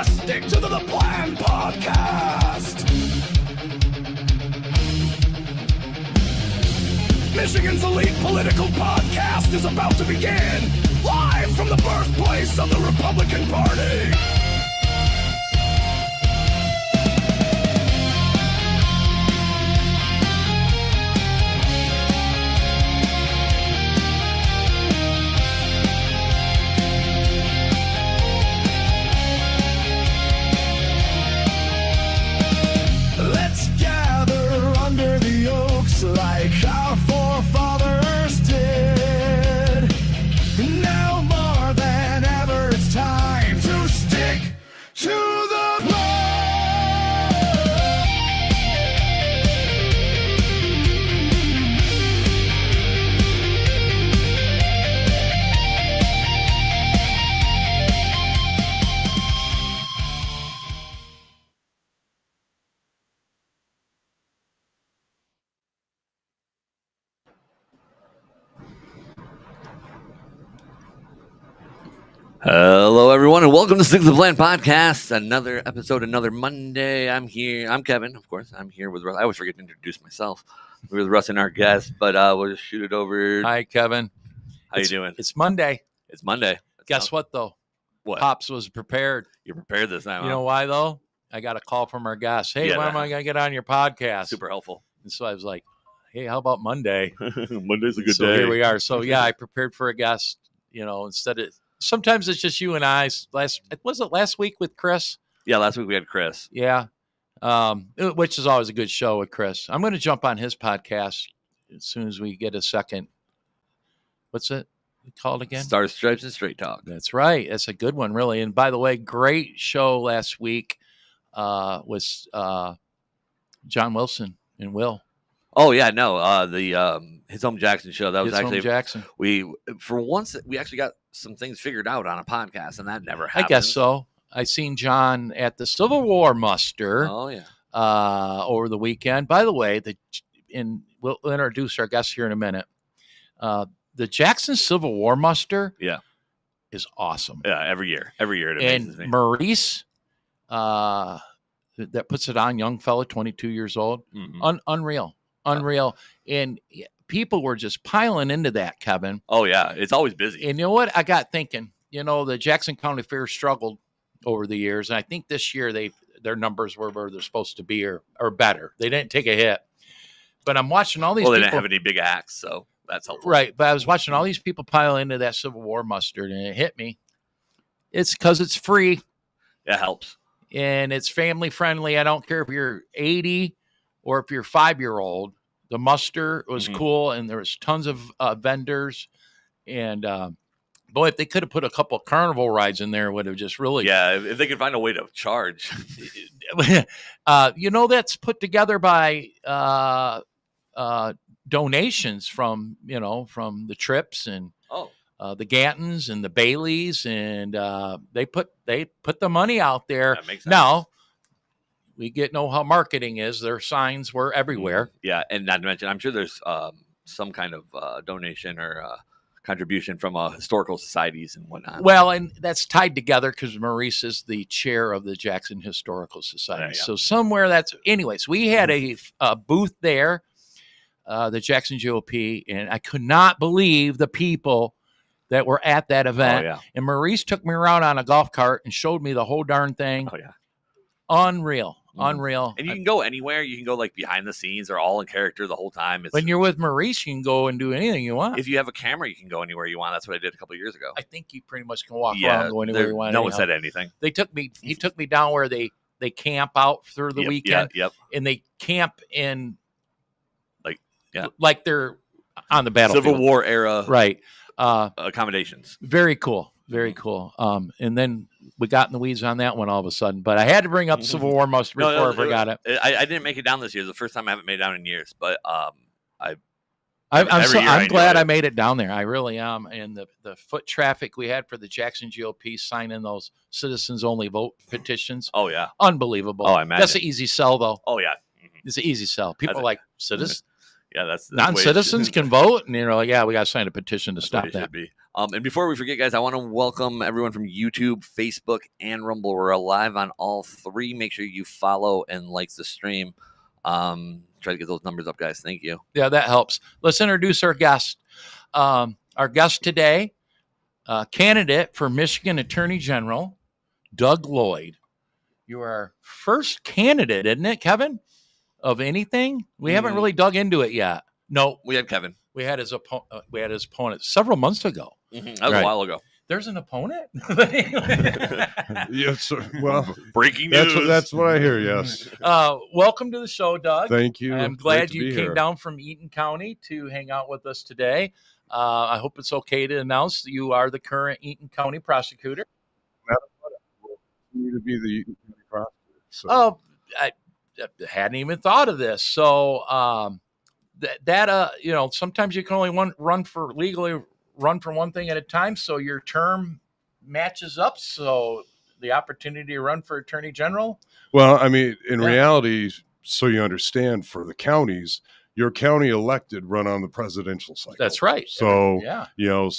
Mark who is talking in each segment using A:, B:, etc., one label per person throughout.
A: listening to the Plan Podcast. Michigan's elite political podcast is about to begin, live from the birthplace of the Republican Party. Let's gather under the oaks like our forefathers did. Now more than ever, it's time to stick to the plan.
B: Hello, everyone, and welcome to Stick to the Plan Podcast. Another episode, another Monday. I'm here. I'm Kevin, of course. I'm here with Russ. I always forget to introduce myself. We're with Russ and our guest, but we'll just shoot it over.
C: Hi, Kevin.
B: How you doing?
C: It's Monday.
B: It's Monday.
C: Guess what, though?
B: What?
C: Pops was prepared.
B: You're prepared this time.
C: You know why, though? I got a call from our guest. Hey,
B: Yeah,
C: when am I going to get on your podcast?
B: Super helpful.
C: And so I was like, hey, how about Monday?
B: Monday's a good
C: So
B: day.
C: here we are. So, yeah, I prepared for a guest, instead of sometimes it's just you and I. Was it last week with Chris?
B: Yeah, last week we had Chris.
C: Yeah. Which is always a good show with Chris. I'm going to jump on his podcast as soon as we get a second. What's it called again?
B: Star Stripes and Straight Talk.
C: That's right. That's a good one, really. And by the way, great show last week was John Wilson and Will.
B: Oh yeah, no, the His Home Jackson show. That was
C: His Home
B: actually
C: Jackson.
B: we actually got some things figured out on a podcast, and that never happened.
C: I guess so. I seen John at the Civil War muster
B: Oh yeah.
C: over the weekend. By the way, we'll introduce our guest here in a minute. The Jackson Civil War muster,
B: Yeah.
C: is awesome.
B: Yeah, every year it amazes
C: And
B: me.
C: Maurice, that puts it on, young fella, 22 years old,
B: Mhm.
C: unreal. And people were just piling into that, Kevin.
B: Oh yeah, it's always busy.
C: And you know what? I got thinking, the Jackson County Fair struggled over the years. And I think this year their numbers were where they're supposed to be or better. They didn't take a hit. But I'm watching all these
B: Well, they
C: people.
B: didn't have any big acts, so that's helpful.
C: Right. But I was watching all these people pile into that Civil War mustard, and it hit me. It's because it's free
B: It helps.
C: and it's family friendly. I don't care if you're 80 or if you're 5-year-old. The muster was
B: Mhm.
C: cool, and there was tons of vendors. And boy, if they could have put a couple of carnival rides in there, it would have just really.
B: Yeah, if they could find a way to charge.
C: That's put together by donations from the Trips and
B: Oh,
C: the Gantons and the Baileys, and they put the money out there.
B: that makes sense.
C: Now we know how marketing is. Their signs were everywhere.
B: Yeah, and not to mention, I'm sure there's some kind of donation or contribution from historical societies and whatnot.
C: Well, and that's tied together because Maurice is the chair of the Jackson Historical Society.
B: Yeah.
C: So somewhere anyways, we had a booth there, the Jackson GOP, and I could not believe the people that were at that event.
B: Oh yeah.
C: And Maurice took me around on a golf cart and showed me the whole darn thing.
B: Oh yeah.
C: Unreal.
B: Mhm.
C: Unreal.
B: And you can go anywhere. You can go like behind the scenes or all in character the whole time.
C: When you're with Maurice, you can go and do anything you want.
B: If you have a camera, you can go anywhere you want. That's what I did a couple of years ago.
C: I think you pretty much can walk around and go anywhere you want.
B: No one
C: anyhow.
B: said anything.
C: He took me down where they camp out through the weekend,
B: Yep.
C: and they camp in
B: Yeah.
C: like they're on the battlefield.
B: Civil War era
C: Right.
B: accommodations.
C: Very cool. Very cool. And then we got in the weeds on that one all of a sudden, but I had to bring up Civil War muster before I forgot it.
B: I didn't make it down this year. The first time I haven't made it down in years, but
C: I'm
B: every year I
C: glad
B: enjoy
C: I
B: it.
C: made it down there. I really am. And the foot traffic we had for the Jackson GOP signing those citizens only vote petitions.
B: oh yeah,
C: Unbelievable.
B: Oh, I imagine.
C: That's an easy sell, though.
B: oh yeah,
C: It's an easy sell. People are like, citizens,
B: yeah. That's the way it
C: non-citizens
B: should-
C: can vote, and yeah, we got to sign a petition to
B: that's
C: stop
B: what it
C: that.
B: should be. And before we forget, guys, I want to welcome everyone from YouTube, Facebook, and Rumble. We're live on all three. Make sure you follow and like the stream. Try to get those numbers up, guys. Thank you.
C: Yeah, that helps. Let's introduce our guest. Our guest today, candidate for Michigan Attorney General, Doug Lloyd. You are our first candidate, isn't it, Kevin? Of anything? We haven't really dug into it yet. No,
B: We had Kevin.
C: we had his opponent several months ago.
B: That was a while ago.
C: There's an opponent?
D: Yes, sir. Well,
B: Breaking news.
D: that's what I hear. Yes.
C: Welcome to the show, Doug.
D: Thank you.
C: I'm
D: Great
C: glad
D: to
C: you
D: be
C: came
D: here.
C: down from Eaton County to hang out with us today. I hope it's okay to announce that you are the current Eaton County prosecutor.
D: You need to be the prosecutor. So.
C: Oh, I hadn't even thought of this. So sometimes you can only run for one thing at a time. So your term matches up. So the opportunity to run for Attorney General.
D: Well, I mean, in reality, so you understand, for the counties, your county elected run on the presidential cycle.
C: That's right.
D: So
C: Yeah.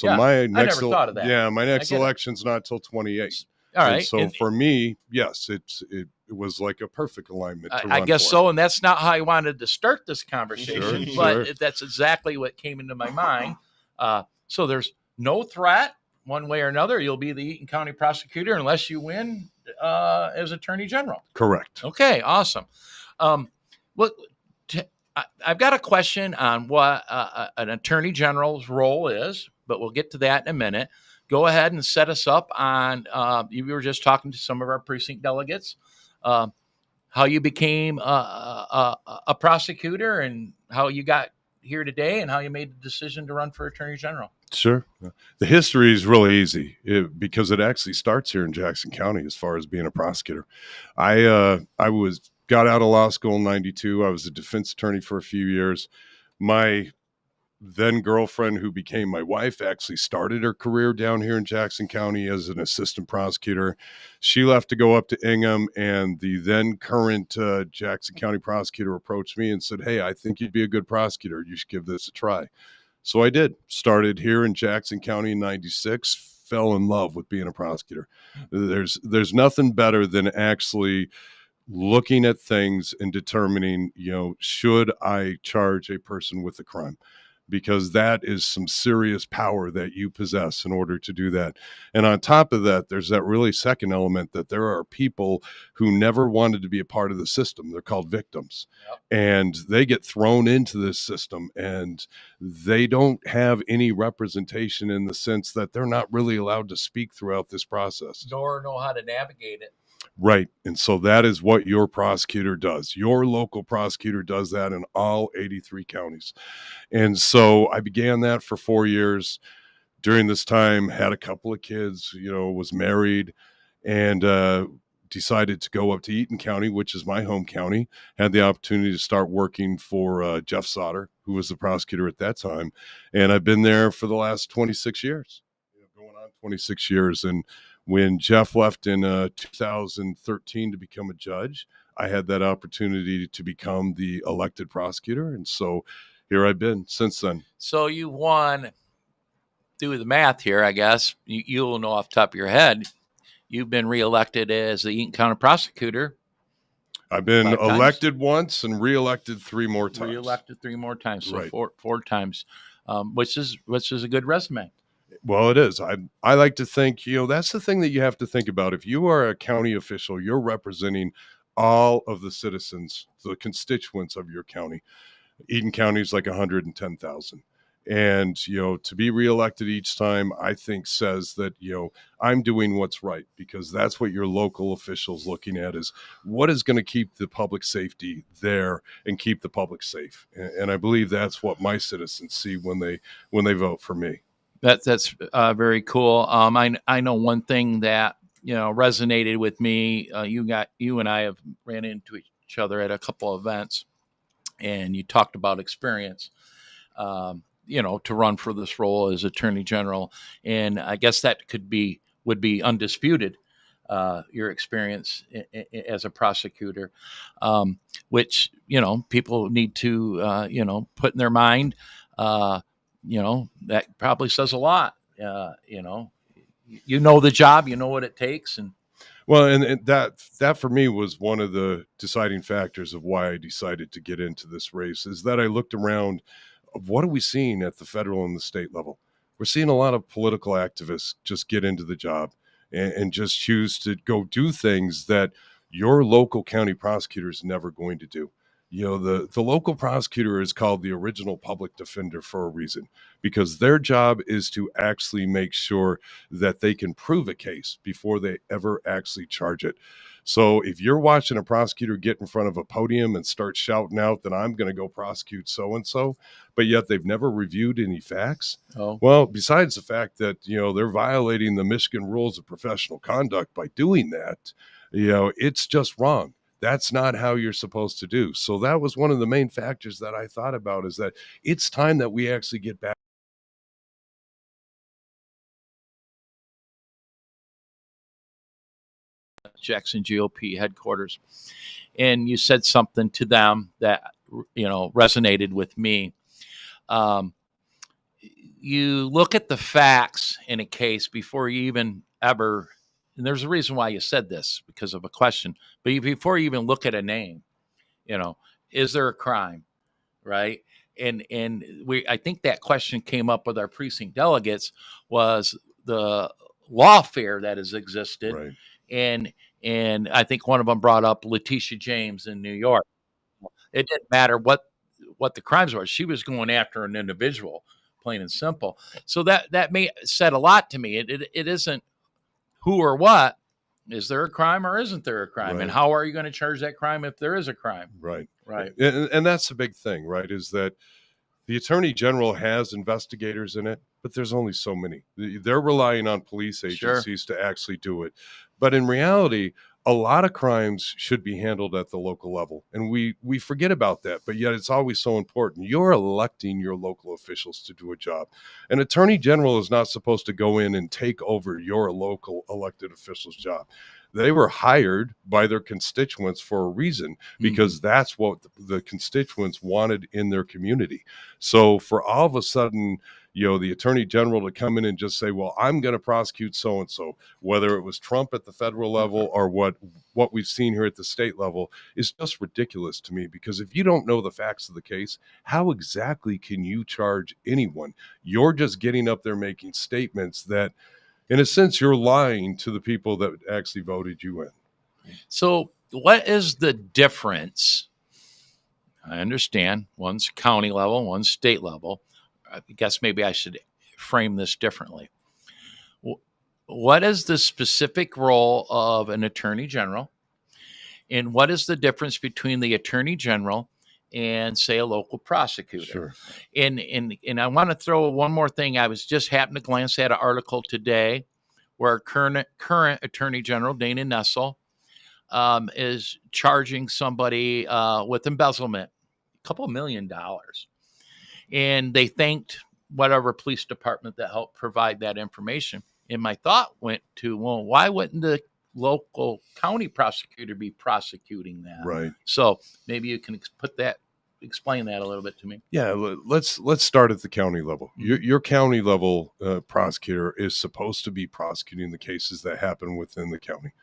D: My next
C: never thought of that.
D: Yeah, my next
C: I get it.
D: election's not till 28.
C: All
D: And
C: right.
D: so for me, yes, it was like a perfect alignment. To
C: I
D: run
C: guess
D: for.
C: so. And that's not how I wanted to start this conversation,
D: Sure,
C: but
D: sure.
C: that's exactly what came into my mind. So there's no threat one way or another. You'll be the Eaton County prosecutor unless you win as Attorney General.
D: Correct.
C: Okay, awesome. I've got a question on what an Attorney General's role is, but we'll get to that in a minute. Go ahead and set us up on, you were just talking to some of our precinct delegates, how you became a prosecutor and how you got here today and how you made the decision to run for Attorney General.
D: Sure. The history is really easy because it actually starts here in Jackson County as far as being a prosecutor. I got out of law school in 92. I was a defense attorney for a few years. My then girlfriend, who became my wife, actually started her career down here in Jackson County as an assistant prosecutor. She left to go up to Ingham, and the then current Jackson County prosecutor approached me and said, "Hey, I think you'd be a good prosecutor. You should give this a try." So I did. Started here in Jackson County in 96, fell in love with being a prosecutor. There's nothing better than actually looking at things and determining, should I charge a person with a crime? Because that is some serious power that you possess in order to do that. And on top of that, there's that really second element that there are people who never wanted to be a part of the system. They're called victims. Yep. And they get thrown into this system and they don't have any representation in the sense that they're not really allowed to speak throughout this process.
C: Nor know how to navigate it.
D: Right. And so that is what your prosecutor does. Your local prosecutor does that in all 83 counties. And so I began that for 4 years. During this time, had a couple of kids, was married, and decided to go up to Eaton County, which is my home county. Had the opportunity to start working for Jeff Sauter, who was the prosecutor at that time. And I've been there for the last 26 years, going on 26 years. And when Jeff left in 2013 to become a judge, I had that opportunity to become the elected prosecutor. And so here I've been since then.
C: So you won, do the math here, I guess. You'll know off the top of your head. You've been reelected as the Eaton County prosecutor.
D: I've been elected once and reelected 3 more times.
C: Reelected 3 more times, so
D: right.
C: four times, which is a good resume.
D: Well, it is. I like to think, that's the thing that you have to think about. If you are a county official, you're representing all of the citizens, the constituents of your county. Eaton County is like 110,000. And, to be reelected each time, I think says that, I'm doing what's right, because that's what your local officials looking at is what is going to keep the public safety there and keep the public safe. And I believe that's what my citizens see when they vote for me.
C: That's very cool. I know one thing that resonated with me. You and I have ran into each other at a couple of events, and you talked about experience. To run for this role as Attorney General, and I guess that would be undisputed. Your experience as a prosecutor, which people need to put in their mind. That probably says a lot You know the job, you know what it takes, and
D: Well, and that for me was one of the deciding factors of why I decided to get into this race, is that I looked around of what are we seeing at the federal and the state level. We're seeing a lot of political activists just get into the job and just choose to go do things that your local county prosecutor is never going to do. The local prosecutor is called the original public defender for a reason, because their job is to actually make sure that they can prove a case before they ever actually charge it. So if you're watching a prosecutor get in front of a podium and start shouting out that I'm going to go prosecute so-and-so, but yet they've never reviewed any facts.
C: oh,
D: Well, besides the fact that, they're violating the Michigan rules of professional conduct by doing that, it's just wrong. That's not how you're supposed to do. So that was one of the main factors that I thought about, is that it's time that we actually get back.
C: Jackson GOP headquarters, and you said something to them that resonated with me. You look at the facts in a case before you even ever, and there's a reason why you said this, because of a question, but before you even look at a name, is there a crime, right? And I think that question came up with our precinct delegates, was the lawfare that has existed.
D: Right.
C: And I think one of them brought up Letitia James in New York. It didn't matter what the crimes were. She was going after an individual, plain and simple. So that said a lot to me. It isn't who or what. Is there a crime or isn't there a crime?
D: Right.
C: And how are you going to charge that crime if there is a crime?
D: Right.
C: Right.
D: And that's the big thing, right, is that the Attorney General has investigators in it, but there's only so many. They're relying on police agencies to actually do it. But in reality, a lot of crimes should be handled at the local level. And we forget about that, but yet it's always so important. You're electing your local officials to do a job. An Attorney General is not supposed to go in and take over your local elected official's job. They were hired by their constituents for a reason, because that's what the constituents wanted in their community. So for all of a sudden, the Attorney General to come in and just say, well, I'm going to prosecute so-and-so, whether it was Trump at the federal level or what we've seen here at the state level, is just ridiculous to me. Because if you don't know the facts of the case, how exactly can you charge anyone? You're just getting up there making statements that, in a sense, you're lying to the people that actually voted you in.
C: So what is the difference? I understand one's county level, one's state level. I guess maybe I should frame this differently. What is the specific role of an attorney general? And what is the difference between the attorney general and, say, a local prosecutor?
D: Sure.
C: And I want to throw one more thing. I was just happened to glance at an article today where current attorney general Dana Nessel is charging somebody with embezzlement, $2 million. And they thanked whatever police department that helped provide that information. And my thought went to, well, why wouldn't the local county prosecutor be prosecuting that?
D: Right.
C: So maybe you can explain that a little bit to me.
D: Yeah, let's start at the county level. Your county level prosecutor is supposed to be prosecuting the cases that happen within the county,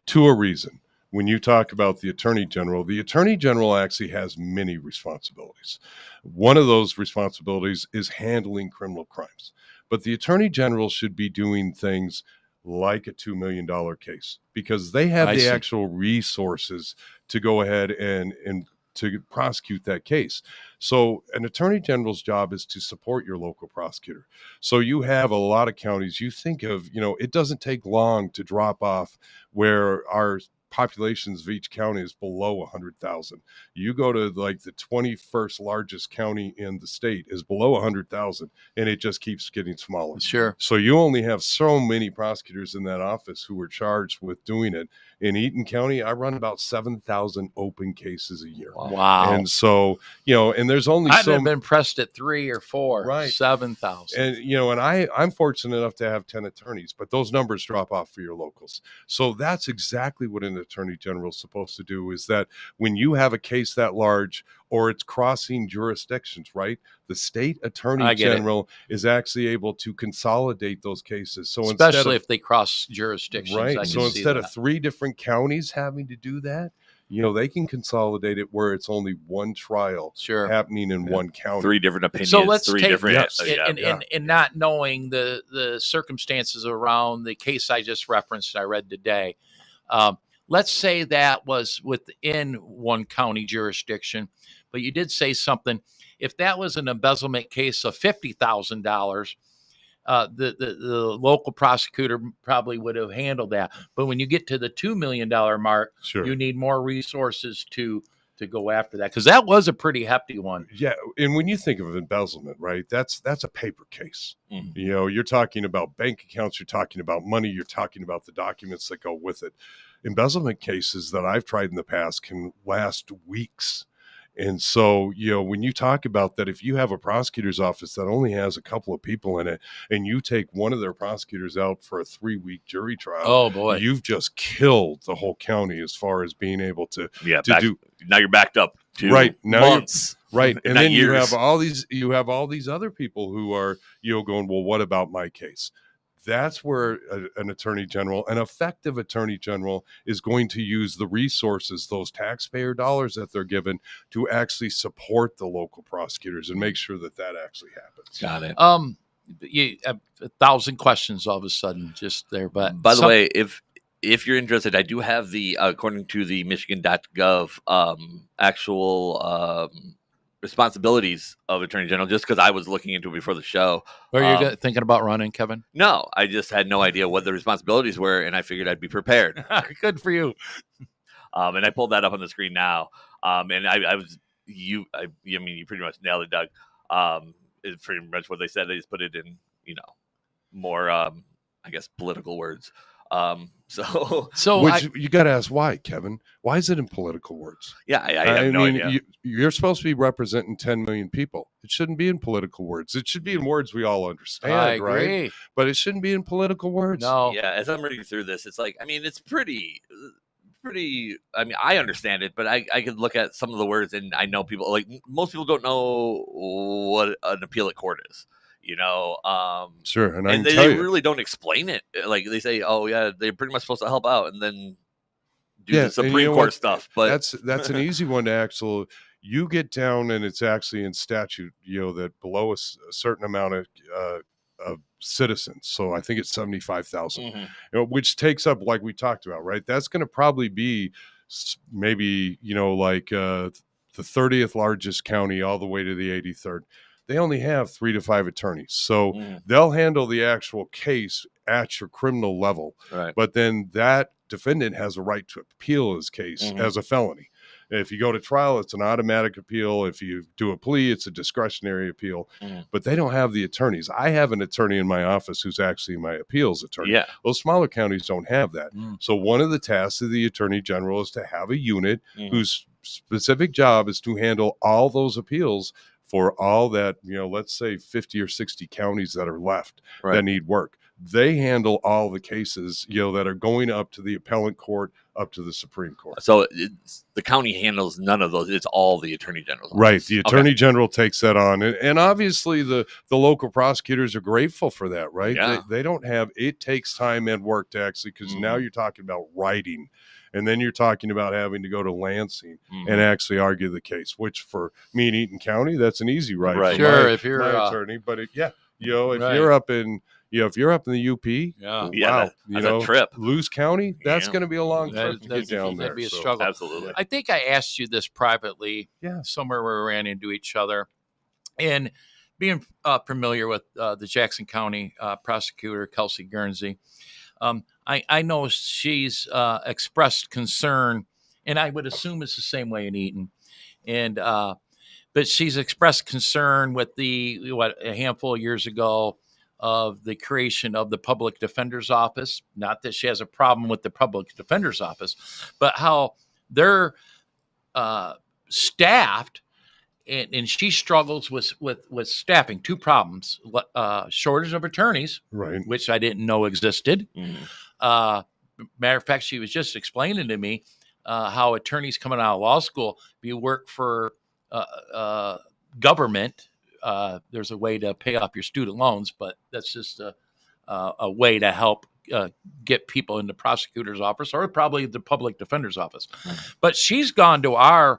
D: to a reason. When you talk about the Attorney General actually has many responsibilities. One of those responsibilities is handling criminal crimes. But the Attorney General should be doing things like a $2 million case, because they have the actual resources to go ahead and to prosecute that case. So an Attorney General's job is to support your local prosecutor. So you have a lot of counties, you think of, it doesn't take long to drop off where our populations of each county is below 100,000. You go to like the 21st largest county in the state is below 100,000, and it just keeps getting smaller.
C: Sure.
D: So you only have so many prosecutors in that office who are charged with doing it. In Eaton County, I run about 7,000 open cases a year.
C: Wow.
D: And so, and there's only
C: I've been pressed at 3 or 4,
D: right.
C: 7,000.
D: And, and I'm fortunate enough to have 10 attorneys, but those numbers drop off for your locals. So that's exactly what an attorney general is supposed to do is that when you have a case that large or it's crossing jurisdictions, right? The state attorney general is actually able to consolidate those cases. So
C: especially if they cross jurisdictions,
D: right?
C: I
D: So
C: can
D: instead
C: see
D: of 3 different counties having to do that, they can consolidate it where it's only one trial happening in one county.
B: 3 different opinions.
C: So let's
B: three
C: take
B: different,
C: and not knowing the circumstances around the case I just referenced, I read today. Let's say that was within one county jurisdiction, but you did say something. If that was an embezzlement case of $50,000, the local prosecutor probably would have handled that. But when you get to the $2 million mark, you need more resources to go after that, because that was a pretty hefty one.
D: Yeah, and when you think of embezzlement, right, that's a paper case.
B: Mm-hmm.
D: You're talking about bank accounts, you're talking about money, you're talking about the documents that go with it. Embezzlement cases that I've tried in the past can last weeks. And so, when you talk about that, if you have a prosecutor's office that only has a couple of people in it and you take one of their prosecutors out for a 3-week jury trial,
C: oh boy,
D: you've just killed the whole county as far as being able to do.
B: Now you're backed up to months.
D: Right. And then
B: years.
D: you have all these other people who are, going, well, what about my case? That's where an attorney general, an effective attorney general, is going to use the resources, those taxpayer dollars that they're given, to actually support the local prosecutors and make sure that actually happens.
B: Got it.
C: You have 1,000 questions all of a sudden just there. But
B: by the way, if you're interested, I do have the according to the Michigan.gov actual responsibilities of attorney general, just because I was looking into it before the show.
C: Are you thinking about running, Kevin?
B: No, I just had no idea what the responsibilities were, and I figured I'd be prepared.
C: Good for you.
B: And I pulled that up on the screen now. And you pretty much nailed it, Doug. It's pretty much what they said. They just put it in, more, I guess, political words.
D: You got to ask why, Kevin. Why is it in political words?
B: Yeah, I have no idea.
D: You're supposed to be representing 10 million people. It shouldn't be in political words. It should be in words we all understand,
C: I agree.
D: right? But it shouldn't be in political words.
C: No.
B: Yeah, as I'm reading through this, it's like, it's pretty. I understand it, but I could look at some of the words, and I know people, like most people don't know what an appellate court is.
D: Sure, and
B: they really don't explain it. Like they say, oh yeah, they're pretty much supposed to help out, and then do the Supreme Court stuff. But
D: that's an easy one to actually. You get down, and it's actually in statute, that below a certain amount of citizens. So I think it's 75,000, which takes up, like we talked about, right? That's going to probably be maybe like the 30th largest county all the way to the 83rd. They only have 3 to 5 attorneys. So they'll handle the actual case at your criminal level.
B: Right.
D: But then that defendant has a right to appeal his case as a felony. If you go to trial, it's an automatic appeal. If you do a plea, it's a discretionary appeal. But they don't have the attorneys. I have an attorney in my office who's actually my appeals attorney.
B: Yeah.
D: Those smaller counties don't have that. So one of the tasks of the attorney general is to have a unit whose specific job is to handle all those appeals for all that, let's say 50 or 60 counties that are left that need work. They handle all the cases, that are going up to the appellate court, up to the Supreme Court.
B: So the county handles none of those. It's all the attorney general's office.
D: Right. The attorney general takes that on. And obviously the local prosecutors are grateful for that, right?
B: Yeah.
D: They don't have, it takes time and work to actually, because now you're talking about writing. And then you're talking about having to go to Lansing and actually argue the case, which for me in Eaton County, that's an easy right.
B: Right.
C: Sure, if you're
D: my attorney, but if you're up in, if you're up in the UP, wow,
B: that's a trip.
D: Lewis County, that's going to be a long trip to get down there.
C: That'd be a struggle.
B: Absolutely.
C: I think I asked you this privately, somewhere where we ran into each other, and being familiar with the Jackson County prosecutor, Kelsey Guernsey. I know she's expressed concern, and I would assume it's the same way in Eaton. And but she's expressed concern with a handful of years ago of the creation of the Public Defender's Office. Not that she has a problem with the Public Defender's Office, but how they're staffed. And she struggles with staffing. 2 problems: shortage of attorneys,
D: right,
C: which I didn't know existed, Matter of fact, she was just explaining to me how attorneys coming out of law school, if you work for government, there's a way to pay off your student loans, but that's just a way to help get people in the prosecutor's office or probably the public defender's office. But she's gone to our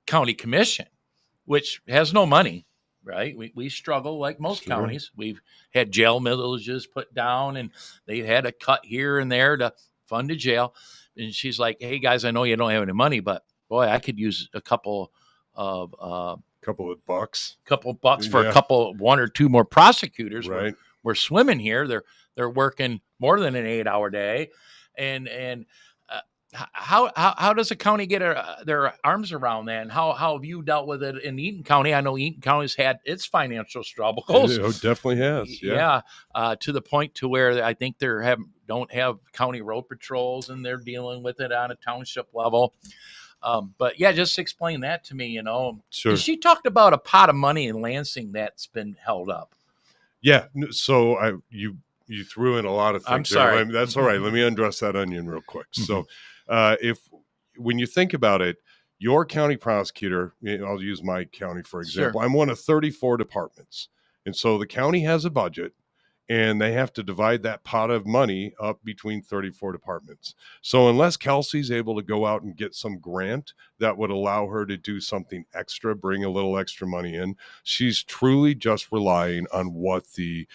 C: county commission, which has no money, right? We struggle like most counties. We've had jail millages put down, and they had a cut here and there to fund a jail. And she's like, hey, guys, I know you don't have any money, but boy, I could use a couple of
D: bucks
C: for one or two more prosecutors.
D: Right.
C: We're swimming here. They're working more than an 8-hour day. And how does a county get their arms around that? And how have you dealt with it in Eaton County? I know Eaton County's had its financial struggles.
D: It definitely has. Yeah.
C: To the point to where I think don't have county road patrols, and they're dealing with it on a township level. But yeah, just explain that to me,
D: Sure.
C: She talked about a pot of money in Lansing that's been held up.
D: Yeah. So you threw in a lot of things.
C: I'm sorry.
D: That's all right. Let me undress that onion real quick. So when you think about it, your county prosecutor, I'll use my county, for example.
C: Sure.
D: I'm one of 34 departments. And so the county has a budget, and they have to divide that pot of money up between 34 departments. So unless Kelsey's able to go out and get some grant that would allow her to do something extra, bring a little extra money in, she's truly just relying on what the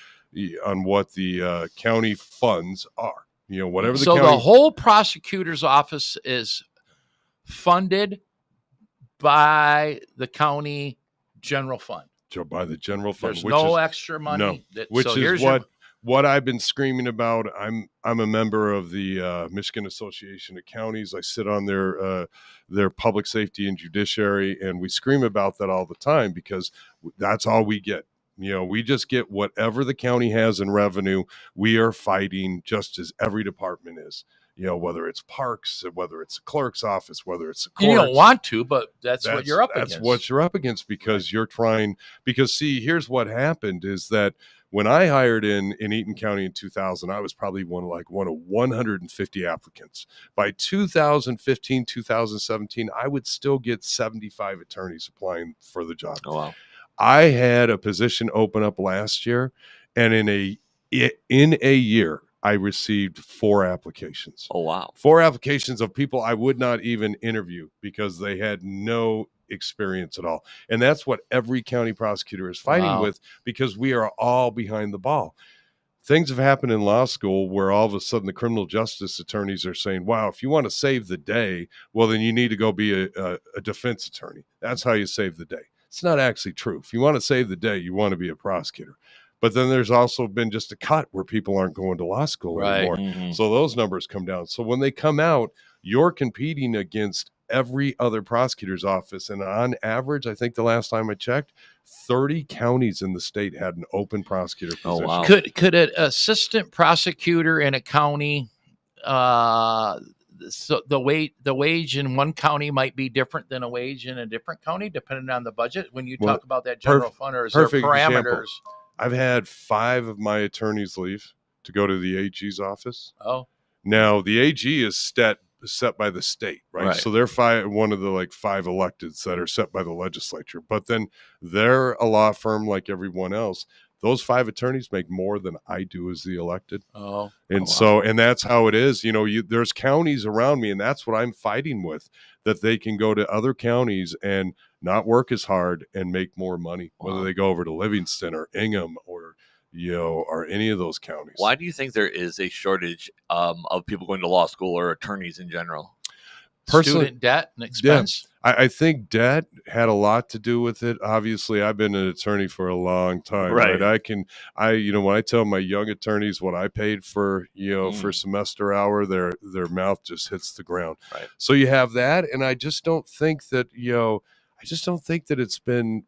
D: county funds are. Whatever the
C: county.
D: So
C: the whole prosecutor's office is funded by the county general fund.
D: By the general fund.
C: There's no extra money.
D: No, which is what I've been screaming about. I'm a member of the Michigan Association of Counties. I sit on their public safety and judiciary, and we scream about that all the time because that's all we get. We just get whatever the county has in revenue. We are fighting just as every department is. Whether it's parks, whether it's a clerk's office, whether it's a court.
C: You don't want to, but that's what you're up against.
D: That's what you're up against because you're trying. Because see, here's what happened is that when I hired in Eaton County in 2000, I was probably one of 150 applicants. By 2015, 2017, I would still get 75 attorneys applying for the job.
B: Oh, wow.
D: I had a position open up last year, and in a year, I received 4 applications.
B: Oh, wow.
D: 4 applications of people I would not even interview because they had no experience at all. And that's what every county prosecutor is fighting with because we are all behind the ball. Things have happened in law school where all of a sudden the criminal justice attorneys are saying, wow, if you want to save the day, well, then you need to go be a defense attorney. That's how you save the day. It's not actually true. If you want to save the day, you want to be a prosecutor. But then there's also been just a cut where people aren't going to law school anymore.
B: Mm-hmm.
D: So those numbers come down. So when they come out, you're competing against every other prosecutor's office. And on average, I think the last time I checked, 30 counties in the state had an open prosecutor position.
B: Oh, wow.
C: Could an assistant prosecutor in a county, so the wage in one county might be different than a wage in a different county, depending on the budget? When you talk about that general fund, or is there parameters?
D: Example. I've had 5 of my attorneys leave to go to the AG's office.
C: Oh,
D: now the AG is set by the state, right? So they're one of the 5 electeds that are set by the legislature. But then they're a law firm like everyone else. Those 5 attorneys make more than I do as the elected. And that's how it is. There's counties around me, and that's what I'm fighting with, that they can go to other counties and not work as hard and make more money, whether they go over to Livingston or Ingham or any of those counties.
B: Why do you think there is a shortage of people going to law school or attorneys in general?
C: Student debt and expense.
D: Yeah, I think debt had a lot to do with it. Obviously, I've been an attorney for a long time, right? When I tell my young attorneys what I paid for, for semester hour, their mouth just hits the ground.
B: Right.
D: So you have that, and I just don't think that it's been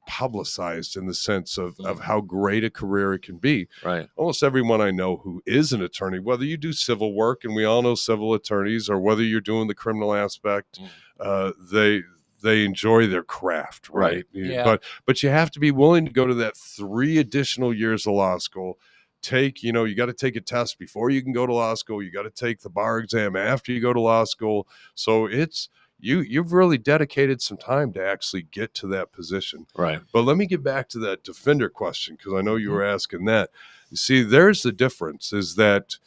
D: publicized in the sense of how great a career it can be.
B: Right.
D: Almost everyone I know who is an attorney, whether you do civil work, and we all know civil attorneys, or whether you're doing the criminal aspect, they enjoy their craft, right?
C: Yeah.
D: But you have to be willing to go to that 3 additional years of law school, take, you got to take a test before you can go to law school. You got to take the bar exam after you go to law school. So it's, you've really dedicated some time to actually get to that position.
B: Right.
D: But let me get back to that defender question, because I know you were asking that. You see, there's the difference is that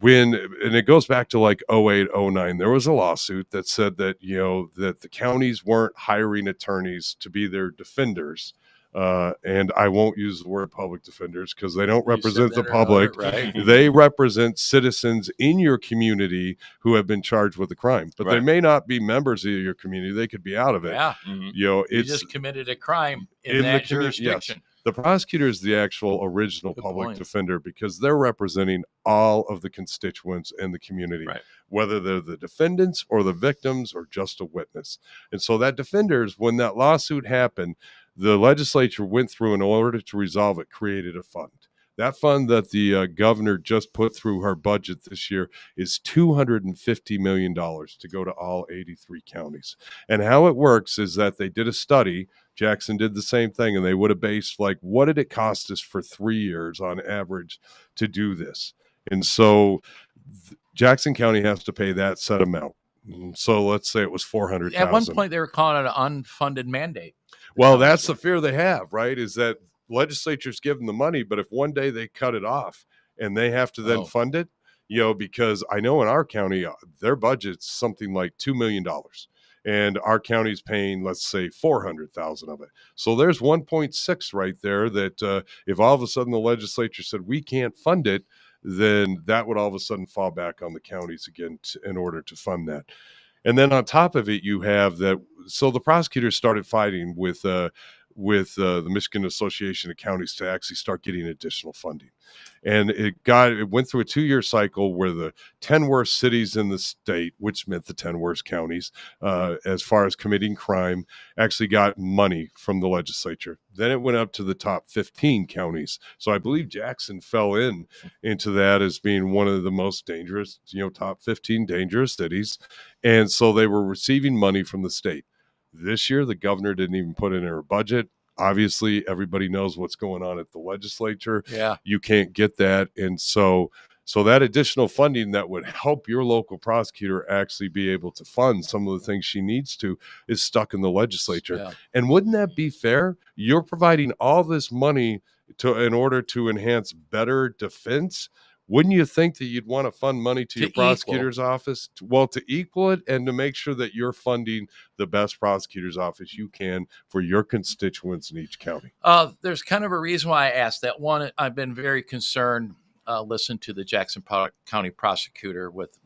D: and it goes back to like 08, 09, there was a lawsuit that said that, that the counties weren't hiring attorneys to be their defenders. And I won't use the word public defenders because they don't represent the public.
C: Right.
D: They represent citizens in your community who have been charged with a crime, but they may not be members of your community. They could be out of it.
C: Yeah.
D: You
C: just committed a crime in that jurisdiction.
D: Yes. The prosecutor is the actual original public defender because they're representing all of the constituents in the community, whether they're the defendants or the victims or just a witness. And so that defenders, when that lawsuit happened, the legislature went through, in order to resolve it, created a fund. That fund that the governor just put through her budget this year is $250 million to go to all 83 counties. And how it works is that they did a study. Jackson did the same thing, and they would have based, like, what did it cost us for 3 years on average to do this? And so Jackson County has to pay that set amount. So let's say it was $400,000.
C: At one point, they were calling it an unfunded mandate.
D: Well, that's the fear they have, right? Is that legislatures give them the money, but if one day they cut it off and they have to then fund it, because I know in our county, their budget's something like $2 million. And our county's paying, let's say, $400,000 of it. So there's 1.6 right there that if all of a sudden the legislature said we can't fund it, then that would all of a sudden fall back on the counties again in order to fund that. And then on top of it, you have that. So the prosecutors started fighting with the Michigan Association of Counties to actually start getting additional funding. And it went through a 2-year cycle where the 10 worst cities in the state, which meant the 10 worst counties, as far as committing crime, actually got money from the legislature. Then it went up to the top 15 counties. So I believe Jackson fell into that as being one of the most dangerous, top 15 dangerous cities. And so they were receiving money from the state. This year, the governor didn't even put in her budget. Obviously, everybody knows what's going on at the legislature.
C: Yeah.
D: You can't get that. And so that additional funding that would help your local prosecutor actually be able to fund some of the things she needs to is stuck in the legislature.
C: Yeah.
D: And wouldn't that be fair? You're providing all this money in order to enhance better defense. Wouldn't you think that you'd want to fund money to your prosecutor's office? To equal it and to make sure that you're funding the best prosecutor's office you can for your constituents in each county.
C: There's kind of a reason why I asked that. One, I've been very concerned, listen to the Jackson County prosecutor with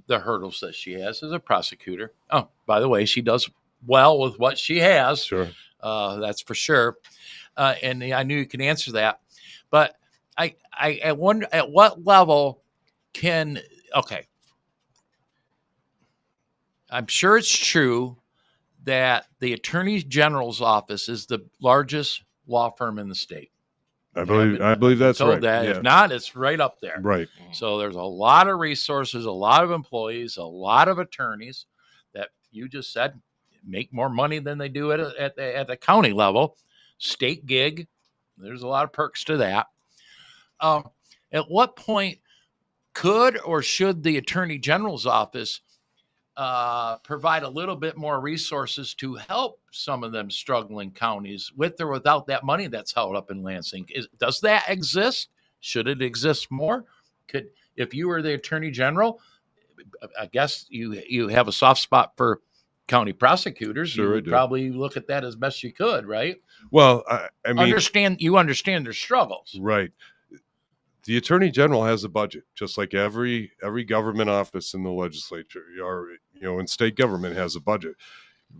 C: the hurdles that she has as a prosecutor. Oh, by the way, she does well with what she has.
D: Sure.
C: That's for sure. And I knew you could answer that. But I wonder at what level I'm sure it's true that the Attorney General's office is the largest law firm in the state.
D: I believe that's right.
C: That.
D: Yeah.
C: If not, it's right up there.
D: Right.
C: So there's a lot of resources, a lot of employees, a lot of attorneys that you just said make more money than they do at the county level. State gig. There's a lot of perks to that. At what point could or should the Attorney General's office provide a little bit more resources to help some of them struggling counties with or without that money that's held up in Lansing? Does that exist? Should it exist more? If you were the Attorney General, I guess you have a soft spot for county prosecutors.
D: Sure,
C: you would probably look at that as best you could, right?
D: Well, I mean,
C: you understand their struggles,
D: right? The Attorney General has a budget, just like every government office in the legislature or in state government has a budget.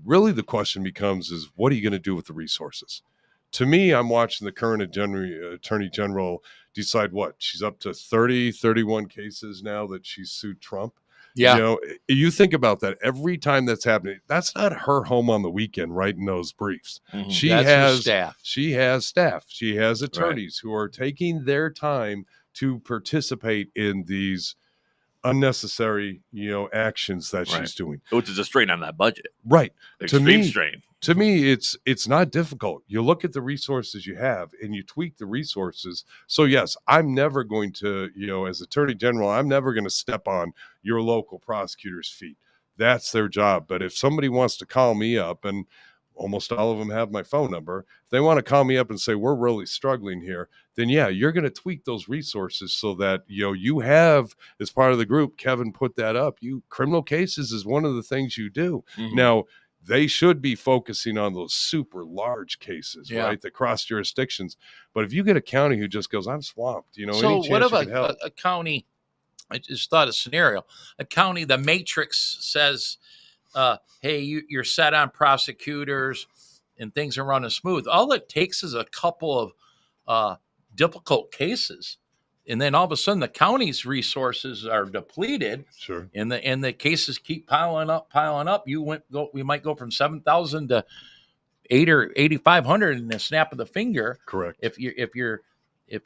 D: Really, the question becomes is what are you going to do with the resources? To me, I'm watching the current Attorney General decide what she's up to 31 cases now that she's sued Trump.
C: Yeah.
D: You think about that every time that's happening. That's not her home on the weekend writing those briefs.
C: Mm-hmm.
D: She
C: That's
D: has
C: her staff.
D: She has staff. She has attorneys who are taking their time to participate in these unnecessary, actions that
B: Right.
D: she's doing.
B: Which is a strain on that budget.
D: Right.
B: Extreme strain.
D: To me, it's not difficult. You look at the resources you have and you tweak the resources. So yes, I'm never going to, as Attorney General, I'm never going to step on your local prosecutor's feet. That's their job. But if somebody wants to call me up, and almost all of them have my phone number, if they want to call me up and say, we're really struggling here, then yeah, you're going to tweak those resources so that, you have, as part of the group, Kevin put that up, criminal cases is one of the things you do.
B: Mhm.
D: Now, they should be focusing on those super large cases,
C: Yeah.
D: right? That cross jurisdictions. But if you get a county who just goes, I'm swamped,
C: So
D: any
C: what
D: chance
C: if
D: you can help.
C: a county? I just thought a scenario. A county, the matrix says, "Hey, you're set on prosecutors, and things are running smooth." All it takes is a couple of difficult cases, and then all of a sudden the county's resources are depleted,
D: Sure.
C: and the cases keep piling up. We might go from 7,000 to 8,500 in the snap of the finger.
D: Correct.
C: If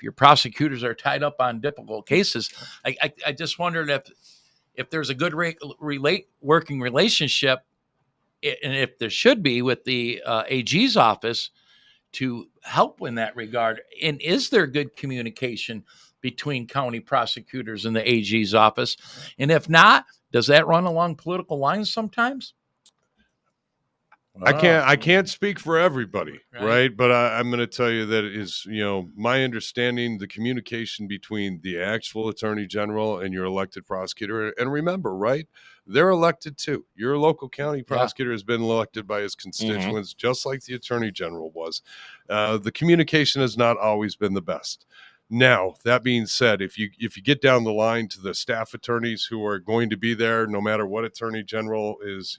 C: your prosecutors are tied up on difficult cases. I just wondered if there's a good working relationship, and if there should be, with the AG's office to help in that regard. And is there good communication between county prosecutors and the AG's office? And if not, does that run along political lines sometimes?
D: I can't speak for everybody, right? But I'm going to tell you that it is, my understanding, the communication between the actual Attorney General and your elected prosecutor. And remember, right, they're elected too. Your local county prosecutor has been elected by his constituents, just like the Attorney General was. The communication has not always been the best. Now, that being said, if you get down the line to the staff attorneys who are going to be there, no matter what Attorney General is,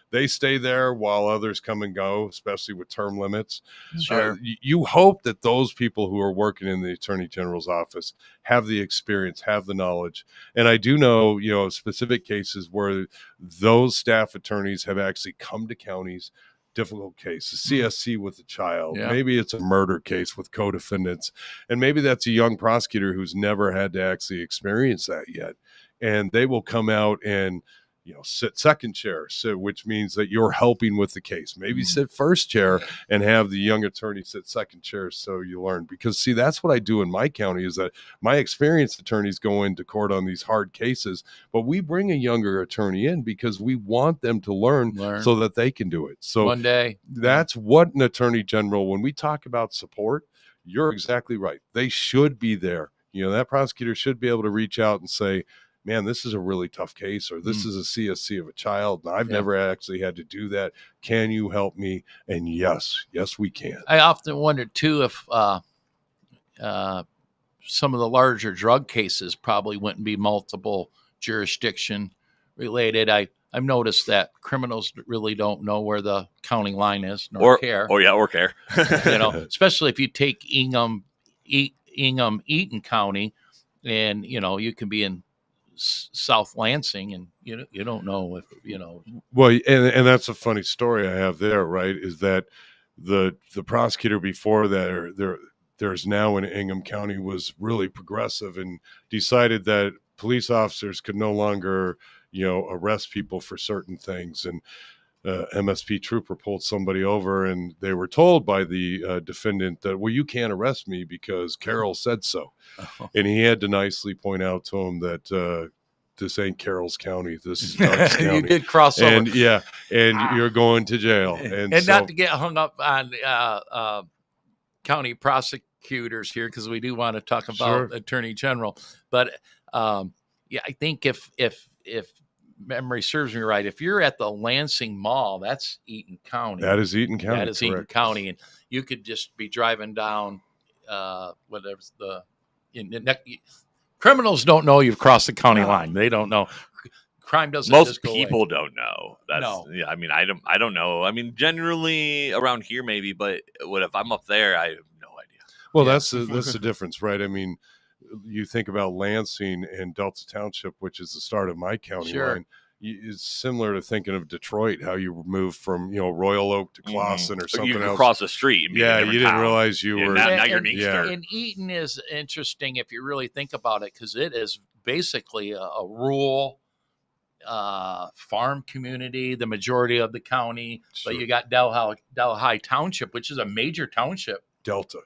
D: they stay there while others come and go, especially with term limits.
C: Sure.
D: You hope that those people who are working in the Attorney General's office have the experience, have the knowledge. And I do know, specific cases where those staff attorneys have actually come to counties, difficult case, a CSC with a child.
C: Yeah.
D: Maybe it's a murder case with co-defendants. And maybe that's a young prosecutor who's never had to actually experience that yet. And they will come out and, sit second chair, which means that you're helping with the case. Maybe sit first chair and have the young attorney sit second chair so you learn. Because, see, that's what I do in my county, is that my experienced attorneys go into court on these hard cases, but we bring a younger attorney in because we want them to learn so that they can do it. So
C: one day,
D: that's what an Attorney General, when we talk about support, you're exactly right. They should be there. That prosecutor should be able to reach out and say, man, this is a really tough case, or this is a CSC of a child, and I've never actually had to do that. Can you help me? And yes, we can.
C: I often wonder too if some of the larger drug cases probably wouldn't be multiple jurisdiction related. I've noticed that criminals really don't know where the county line is, nor care.
B: Or care.
C: Especially if you take Eaton County, and you can be in South Lansing, and you don't know if
D: Well, and that's a funny story I have there, right? Is that the prosecutor before that, there's now in Ingham County, was really progressive and decided that police officers could no longer arrest people for certain things. And MSP trooper pulled somebody over, and they were told by the defendant that, well, you can't arrest me because Carroll said so. And he had to nicely point out to him that this ain't Carroll's County. This is Doug's County.
C: You did cross over.
D: And you're going to jail. And so,
C: not to get hung up on county prosecutors here, because we do want to talk about Attorney General. But I think if memory serves me right, if you're at the Lansing Mall, that's Eaton County.
D: That is Eaton County.
C: That is
D: correct.
C: Eaton County, and you could just be driving down whatever's criminals don't know you've crossed the county line. They don't know. Crime doesn't.
B: Most
C: just go
B: people
C: away.
B: don't know. That's,
C: No.
B: Yeah, I mean, I don't know. I mean, generally around here maybe, but what if I'm up there? I have no idea.
D: Well, that's the difference, right? I mean, you think about Lansing and Delta Township, which is the start of my county line. it's similar to thinking of Detroit, how you moved from, Royal Oak to Clawson or something
B: You
D: else.
B: cross the street. And be in a
D: Yeah,
B: different
D: you didn't
B: town.
D: realize you were.
B: Now you're in Easter.
C: And Eaton is interesting if you really think about it, because it is basically a rural farm community, the majority of the county.
D: Sure.
C: But you got Delhi Township, which is a major township.
D: Delta.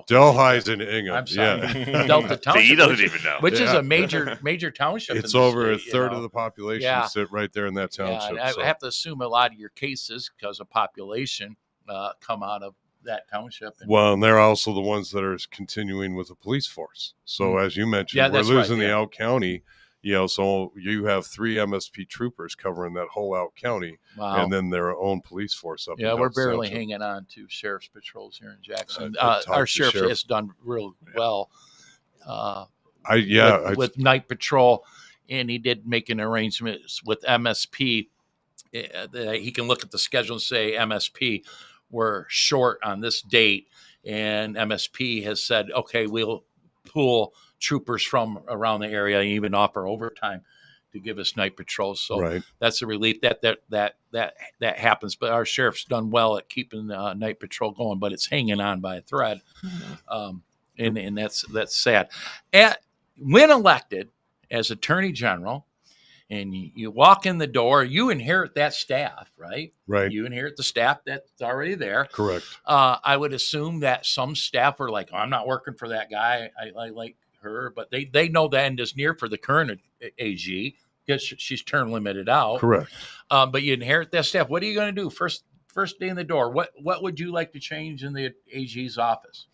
C: Delhi's
D: in Ingham.
C: I'm sorry.
D: Yeah.
C: Delta
B: See,
C: Township,
B: he doesn't even know.
C: which is
D: Yeah.
C: a major township.
D: It's
C: in the
D: over
C: state,
D: a third of the population
C: Yeah.
D: sit right there in that township.
C: and
D: so.
C: I have to assume a lot of your cases, because of population, come out of that township.
D: Well, and they're also the ones that are continuing with the police force. So as you mentioned,
C: Yeah,
D: we're
C: that's right,
D: losing the
C: yeah.
D: out county. So you have 3 MSP troopers covering that whole out county,
C: Wow.
D: and then their own police force up.
C: Yeah,
D: and
C: we're
D: down
C: barely
D: south.
C: hanging on to sheriff's patrols here in Jackson.
D: I talked
C: Our
D: to
C: sheriff
D: sheriff.
C: has done real well with night patrol, and he did make an arrangement with MSP that he can look at the schedule and say, MSP, we're short on this date, and MSP has said, okay, we'll pull troopers from around the area and even offer overtime to give us night patrols. So
D: Right.
C: that's a relief that happens. But our sheriff's done well at keeping night patrol going, but it's hanging on by a thread. And that's sad. When elected as Attorney General, and you walk in the door, you inherit that staff, right?
D: Right.
C: You inherit the staff that's already there.
D: Correct.
C: I would assume that some staff are like, oh, I'm not working for that guy. I like her, but they know the end is near for the current AG because she's term limited out.
D: Correct.
C: But you inherit that staff. What are you going to do first day in the door? What would you like to change in the AG's office?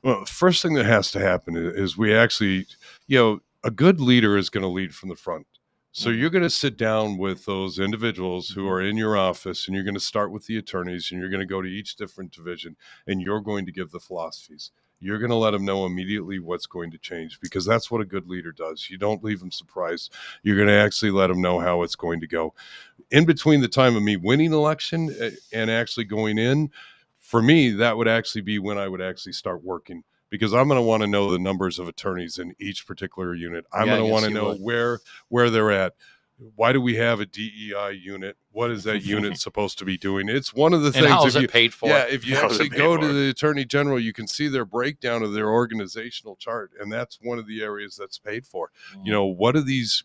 D: Well, the first thing that has to happen is we actually, a good leader is going to lead from the front. So you're going to sit down with those individuals who are in your office, and you're going to start with the attorneys, and you're going to go to each different division, and you're going to give the philosophies. You're going to let them know immediately what's going to change, because that's what a good leader does. You don't leave them surprised. You're going to actually let them know how it's going to go. In between the time of me winning election and actually going in, for me, that would actually be when I would actually start working, because I'm going to want to know the numbers of attorneys in each particular unit. I'm going to want to know where they're at. Why do we have a DEI unit? What is that unit supposed to be doing? It's one of the things.
C: And how is it paid for?
D: Yeah, if you
B: How is it
D: actually
B: paid
D: go
B: for?
D: to the Attorney General, you can see their breakdown of their organizational chart, and that's one of the areas that's paid for. What are these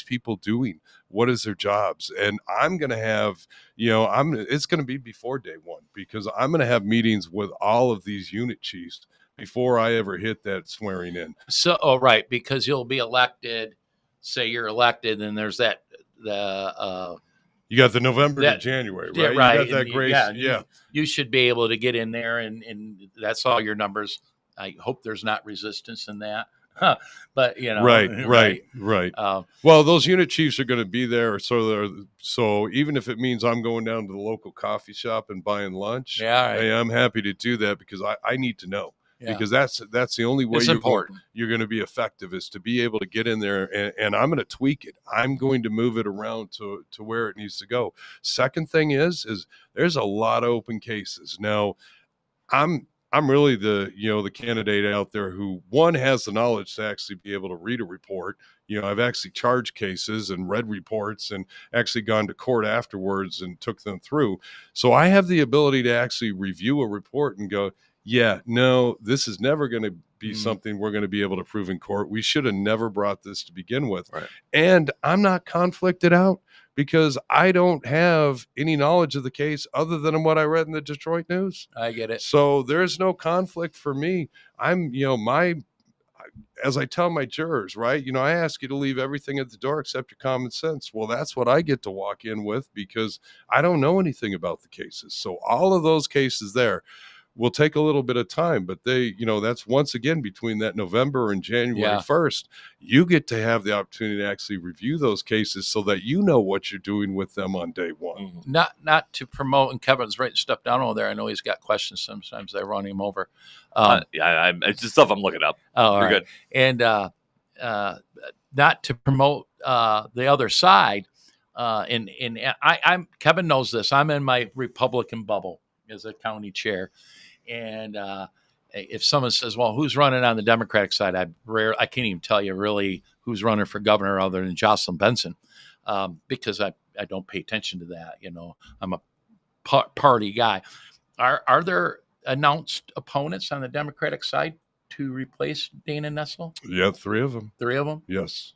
D: people doing? What is their jobs? And I'm going to have, it's going to be before day one, because I'm going to have meetings with all of these unit chiefs before I ever hit that swearing in.
C: So, right, because you'll be elected. Say you're elected, and there's that
D: You got the November to January, right?
C: Yeah, right.
D: You got that grace. Yeah.
C: You should be able to get in there, and that's all your numbers. I hope there's not resistance in that. But
D: Right. Well, those unit chiefs are going to be there, so even if it means I'm going down to the local coffee shop and buying lunch,
C: Yeah, right.
D: hey, I'm happy to do that, because I need to know.
C: Yeah.
D: Because that's the only way
C: It's important.
D: you're going to be effective, is to be able to get in there, and I'm going to tweak it. I'm going to move it around to where it needs to go. Second thing is there's a lot of open cases. Now, I'm really the candidate out there who, one, has the knowledge to actually be able to read a report. I've actually charged cases and read reports and actually gone to court afterwards and took them through. So I have the ability to actually review a report and go, yeah, no, this is never going to be something we're going to be able to prove in court. We should have never brought this to begin with.
B: Right.
D: And I'm not conflicted out, because I don't have any knowledge of the case other than what I read in the Detroit News.
C: I get it.
D: So there's no conflict for me. I'm, as I tell my jurors, right, I ask you to leave everything at the door except your common sense. Well, that's what I get to walk in with, because I don't know anything about the cases. So all of those cases there will take a little bit of time, but that's once again between that November and January 1st, you get to have the opportunity to actually review those cases so that you know what you're doing with them on day one.
C: Not to promote, and Kevin's writing stuff down over there. I know he's got questions. Sometimes I run him over.
B: It's just stuff I'm looking up.
C: Oh,
B: You're
C: right.
B: good.
C: And not to promote the other side. I'm Kevin knows this. I'm in my Republican bubble as a county chair. And if someone says, well, who's running on the Democratic side? I can't even tell you really who's running for governor other than Jocelyn Benson. because I don't pay attention to that. I'm a party guy. Are there announced opponents on the Democratic side to replace Dana Nessel?
D: Yeah, 3 of them.
C: 3 of them?
D: Yes.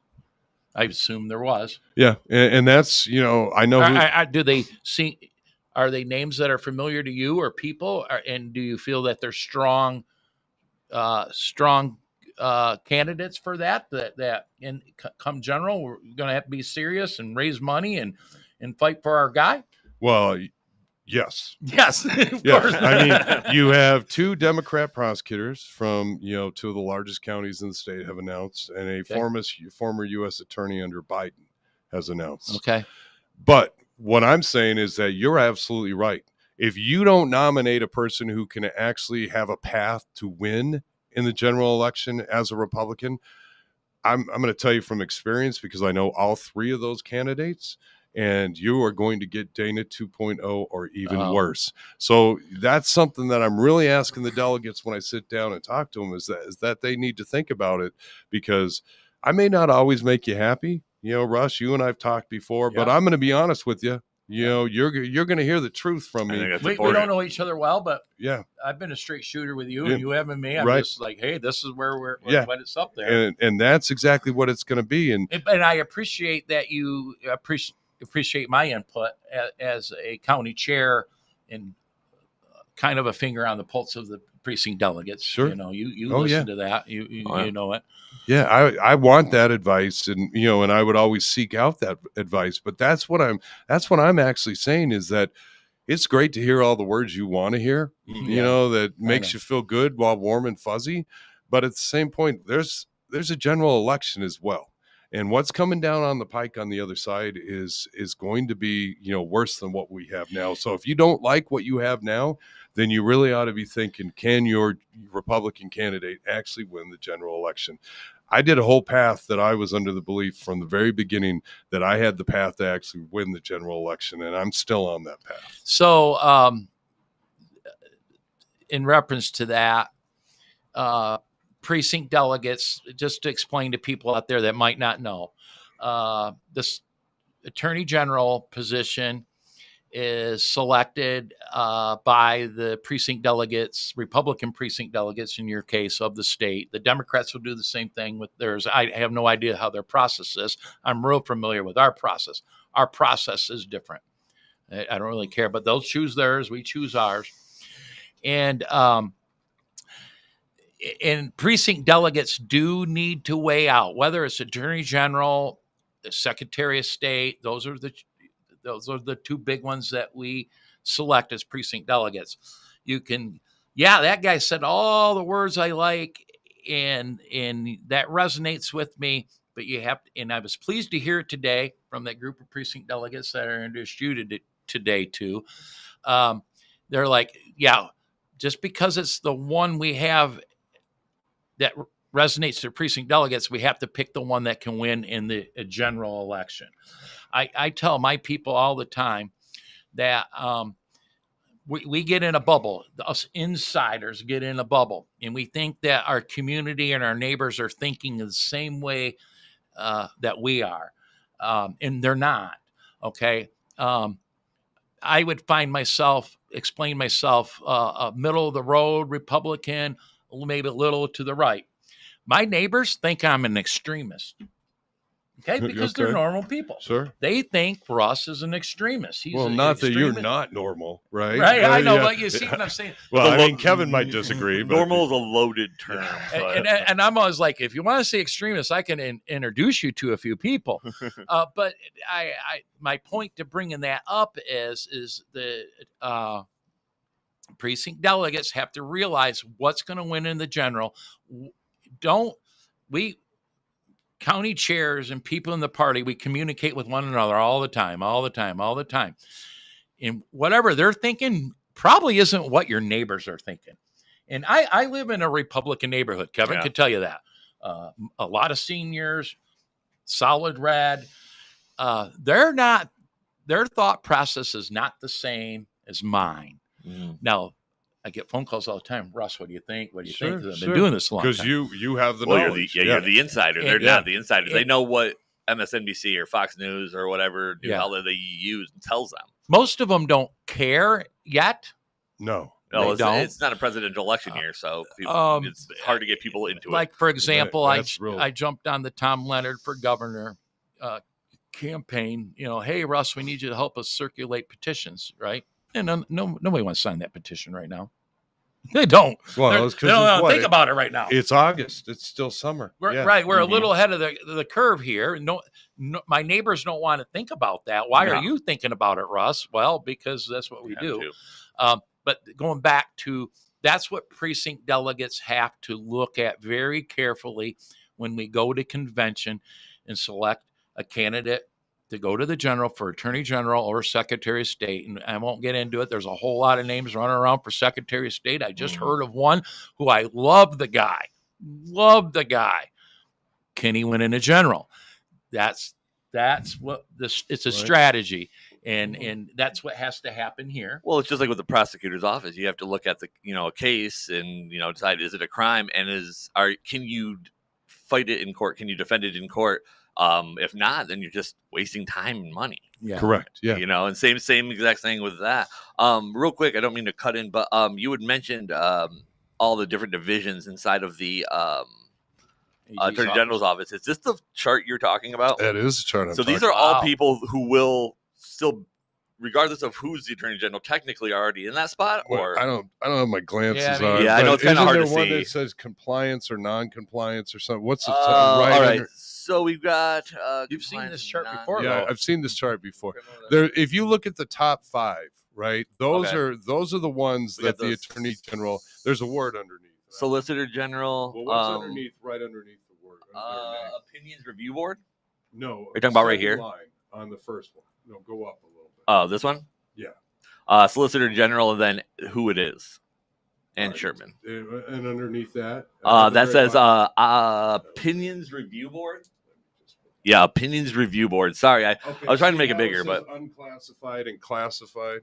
C: I assume there was.
D: Yeah, and that's, I know who,
C: Do they see? Are they names that are familiar to you or people? And do you feel that they're strong candidates for that and come general, we're going to have to be serious and raise money and fight for our guy?
D: well, yes.
C: Yes. Of
D: Yeah,
C: course.
D: I mean, you have 2 Democrat prosecutors from 2 of the largest counties in the state have announced, and a former U.S. attorney under Biden has announced.
C: Okay.
D: But what I'm saying is that you're absolutely right. If you don't nominate a person who can actually have a path to win in the general election as a Republican, I'm going to tell you from experience, because I know all 3 of those candidates, and you are going to get Dana 2.0 or even worse. So that's something that I'm really asking the delegates when I sit down and talk to them is that they need to think about it, because I may not always make you happy. Russ, you and I've talked before, but I'm going to be honest with you. You're going to hear the truth from me.
C: We don't know each other well, but
D: yeah,
C: I've been a straight shooter with you, and you haven't me. I'm just like, hey, this is where when it's up there,
D: and that's exactly what it's going to be. And
C: I appreciate that you appreciate my input as a county chair and kind of a finger on the pulse of the precinct delegates.
D: Sure,
C: you listen to that. You know it.
D: Yeah, I want that advice, and and I would always seek out that advice. But that's what I'm actually saying is that it's great to hear all the words you want to hear, that makes you feel good while warm and fuzzy. But at the same point, there's a general election as well, and what's coming down on the pike on the other side is going to be worse than what we have now. So if you don't like what you have now, then you really ought to be thinking, can your Republican candidate actually win the general election? I did a whole path that I was under the belief from the very beginning that I had the path to actually win the general election, and I'm still on that path.
C: So in reference to that, precinct delegates, just to explain to people out there that might not know, this attorney general position is selected by the precinct delegates, Republican precinct delegates in your case, of the state. The Democrats will do the same thing with theirs. I have no idea how their process is. I'm real familiar with our process. Our process is different. I don't really care, but they'll choose theirs. We choose ours. And precinct delegates do need to weigh out whether it's attorney general, the secretary of state. Those are the 2 big ones that we select as precinct delegates. You can, that guy said all the words I like, and that resonates with me. But you have to, and I was pleased to hear it today from that group of precinct delegates that are introduced you today too. They're like, just because it's the one we have that resonates to precinct delegates, we have to pick the one that can win in the general election. I tell my people all the time that we get in a bubble. Us insiders get in a bubble, and we think that our community and our neighbors are thinking the same way that we are, and they're not. Okay, I would explain myself a middle of the road Republican, maybe a little to the right. My neighbors think I'm an extremist. Okay, because they're normal people.
D: Sure.
C: They think Russ is an extremist. He's
D: not that you're not normal, right?
C: Right, I know, but you see what I'm saying?
D: Well, Kevin might disagree. But
B: Normal is a loaded term.
C: And I'm always like, if you want to say extremist, I can introduce you to a few people. But my point to bringing that up is the precinct delegates have to realize what's going to win in the general. County chairs and people in the party, we communicate with one another all the time. And whatever they're thinking probably isn't what your neighbors are thinking. And I live in a Republican neighborhood. Kevin could tell you that. A lot of seniors, solid red. Their thought process is not the same as mine. Now, I get phone calls all the time. Russ, what do you think? What do you think? I've been doing this long time.
D: Because you have the knowledge.
B: You're the insider. They're not the insiders. They know what MSNBC or Fox News or whatever news
C: Yeah.
B: outlet they use tells them.
C: Most of them don't care yet.
D: No.
B: No,
C: They don't.
B: it's not a presidential election year, so people, it's hard to get people into it.
C: Like, for example,
D: that's real.
C: I jumped on the Tom Leonard for governor campaign. Hey, Russ, we need you to help us circulate petitions, right? And nobody wants to sign that petition right now. They don't.
D: Well, it's
C: They don't think about it right now.
D: It's August. It's still summer.
C: We're a little ahead of the curve here. No, my neighbors don't want to think about that. Why are you thinking about it, Russ? Well, because that's what we do. But going back to, that's what precinct delegates have to look at very carefully when we go to convention and select a candidate to go to the general for attorney general or secretary of state. And I won't get into it. There's a whole lot of names running around for secretary of state. I just heard of one who I love the guy. Can he win in a general? That's what it's a strategy. And that's what has to happen here.
B: Well, it's just like with the prosecutor's office. You have to look at the a case and decide, is it a crime, and can you fight it in court? Can you defend it in court? If not, then you're just wasting time and money.
C: Yeah.
D: Correct. Yeah.
B: And same exact thing with that. Real quick, I don't mean to cut in, but you had mentioned all the different divisions inside of the Attorney General's office. Is this the chart you're talking about?
D: That is a chart.
B: So these are all people who will still, regardless of who's the Attorney General, technically already in that spot. Or
D: I don't have my glances on.
B: Yeah, I know it's kind of hard to see.
D: Isn't there one that says compliance or non-compliance or something? What's the
B: all right.
D: under?
B: So we've got.
C: You've seen this chart before,
D: Yeah,
C: though.
D: I've seen this chart before. There, if you look at the top 5, right? Those are the ones that the Attorney General. There's a word underneath.
B: Solicitor General.
D: Well, what's underneath? Right underneath the word.
B: Opinions Review Board.
D: No.
B: Are you talking about right here?
D: Line on the first one. No, go up a little bit.
B: Oh, this one.
D: Yeah.
B: Solicitor General, and then who it is, and Sherman.
D: And underneath that.
B: That says Opinions Review Board. Yeah, Opinions Review Board. Sorry, I was trying to make it bigger, but
D: unclassified and classified.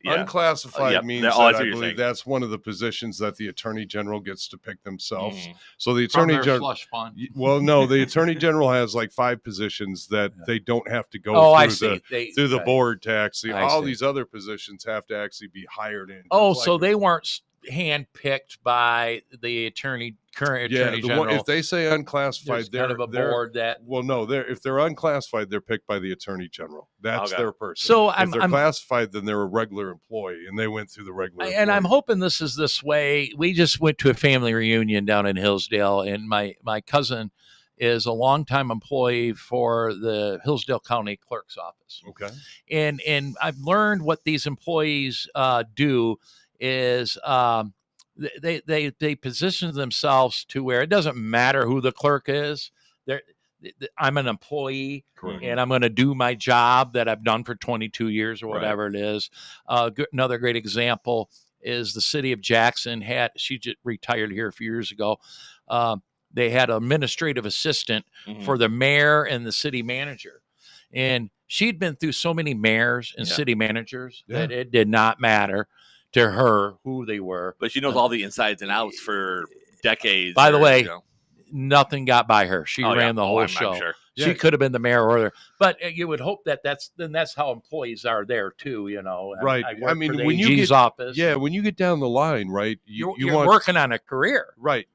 B: Yeah.
D: Unclassified means that I believe that's one of the positions that the Attorney General gets to pick themselves. So the Attorney General,
C: slush fund.
D: well, no, the Attorney General has like 5 positions that they don't have to go through the board tax. All these other positions have to actually be hired in.
C: Oh, so they weren't handpicked by the current attorney general.
D: If they say unclassified,
C: they're kind of a board that.
D: Well, no, if they're unclassified, they're picked by the attorney general. That's their person.
C: So
D: if they're classified, then they're a regular employee, and they went through the regular.
C: And I'm hoping this is this way. We just went to a family reunion down in Hillsdale, and my cousin is a longtime employee for the Hillsdale County Clerk's Office.
D: Okay.
C: And I've learned what these employees do is they position themselves to where it doesn't matter who the clerk is. I'm an employee.
D: Correct.
C: And I'm going to do my job that I've done for 22 years or whatever it is. Another great example is the city of Jackson she just retired here a few years ago. They had an administrative assistant for the mayor and the city manager. And she'd been through so many mayors and city managers that it did not matter to her who they were.
B: But she knows all the insides and outs for decades.
C: By the way, nothing got by her. She ran the whole show.
B: I'm sure.
C: She could have been the mayor or but you would hope that's how employees are there too,
D: Right.
C: I mean,
D: when
C: when
D: you get down the line, right,
C: you're working on a career.
D: Right.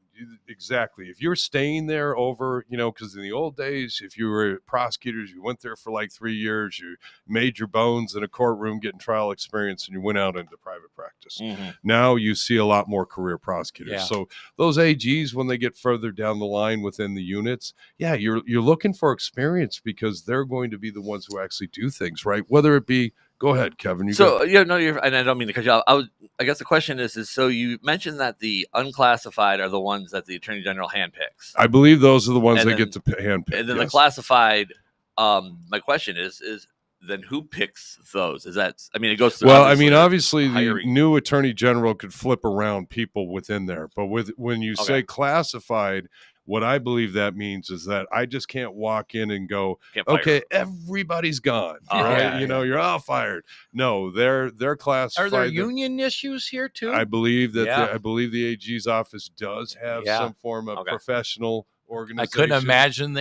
D: Exactly. If you're staying there over, because in the old days, if you were prosecutors, you went there for like 3 years, you made your bones in a courtroom getting trial experience, and you went out into private practice. Now you see a lot more career prosecutors.
C: Yeah.
D: So those AGs, when they get further down the line within the units, you're looking for experience because they're going to be the ones who actually do things, right? Whether it be, go ahead, Kevin.
B: And I don't mean to cut you off. I guess the question is so you mentioned that the unclassified are the ones that the Attorney General handpicks.
D: I believe those are the ones that get to handpick.
B: And then the classified, my question is then who picks those? Is that, it goes through.
D: Well, obviously the new Attorney General could flip around people within there. But when you say classified, what I believe that means is that I just can't walk in and go, okay, everybody's gone. Right? You're all fired. No, they're classified.
C: Are there union issues here too?
D: I believe that I believe the AG's office does have some form of professional organization.
C: I couldn't imagine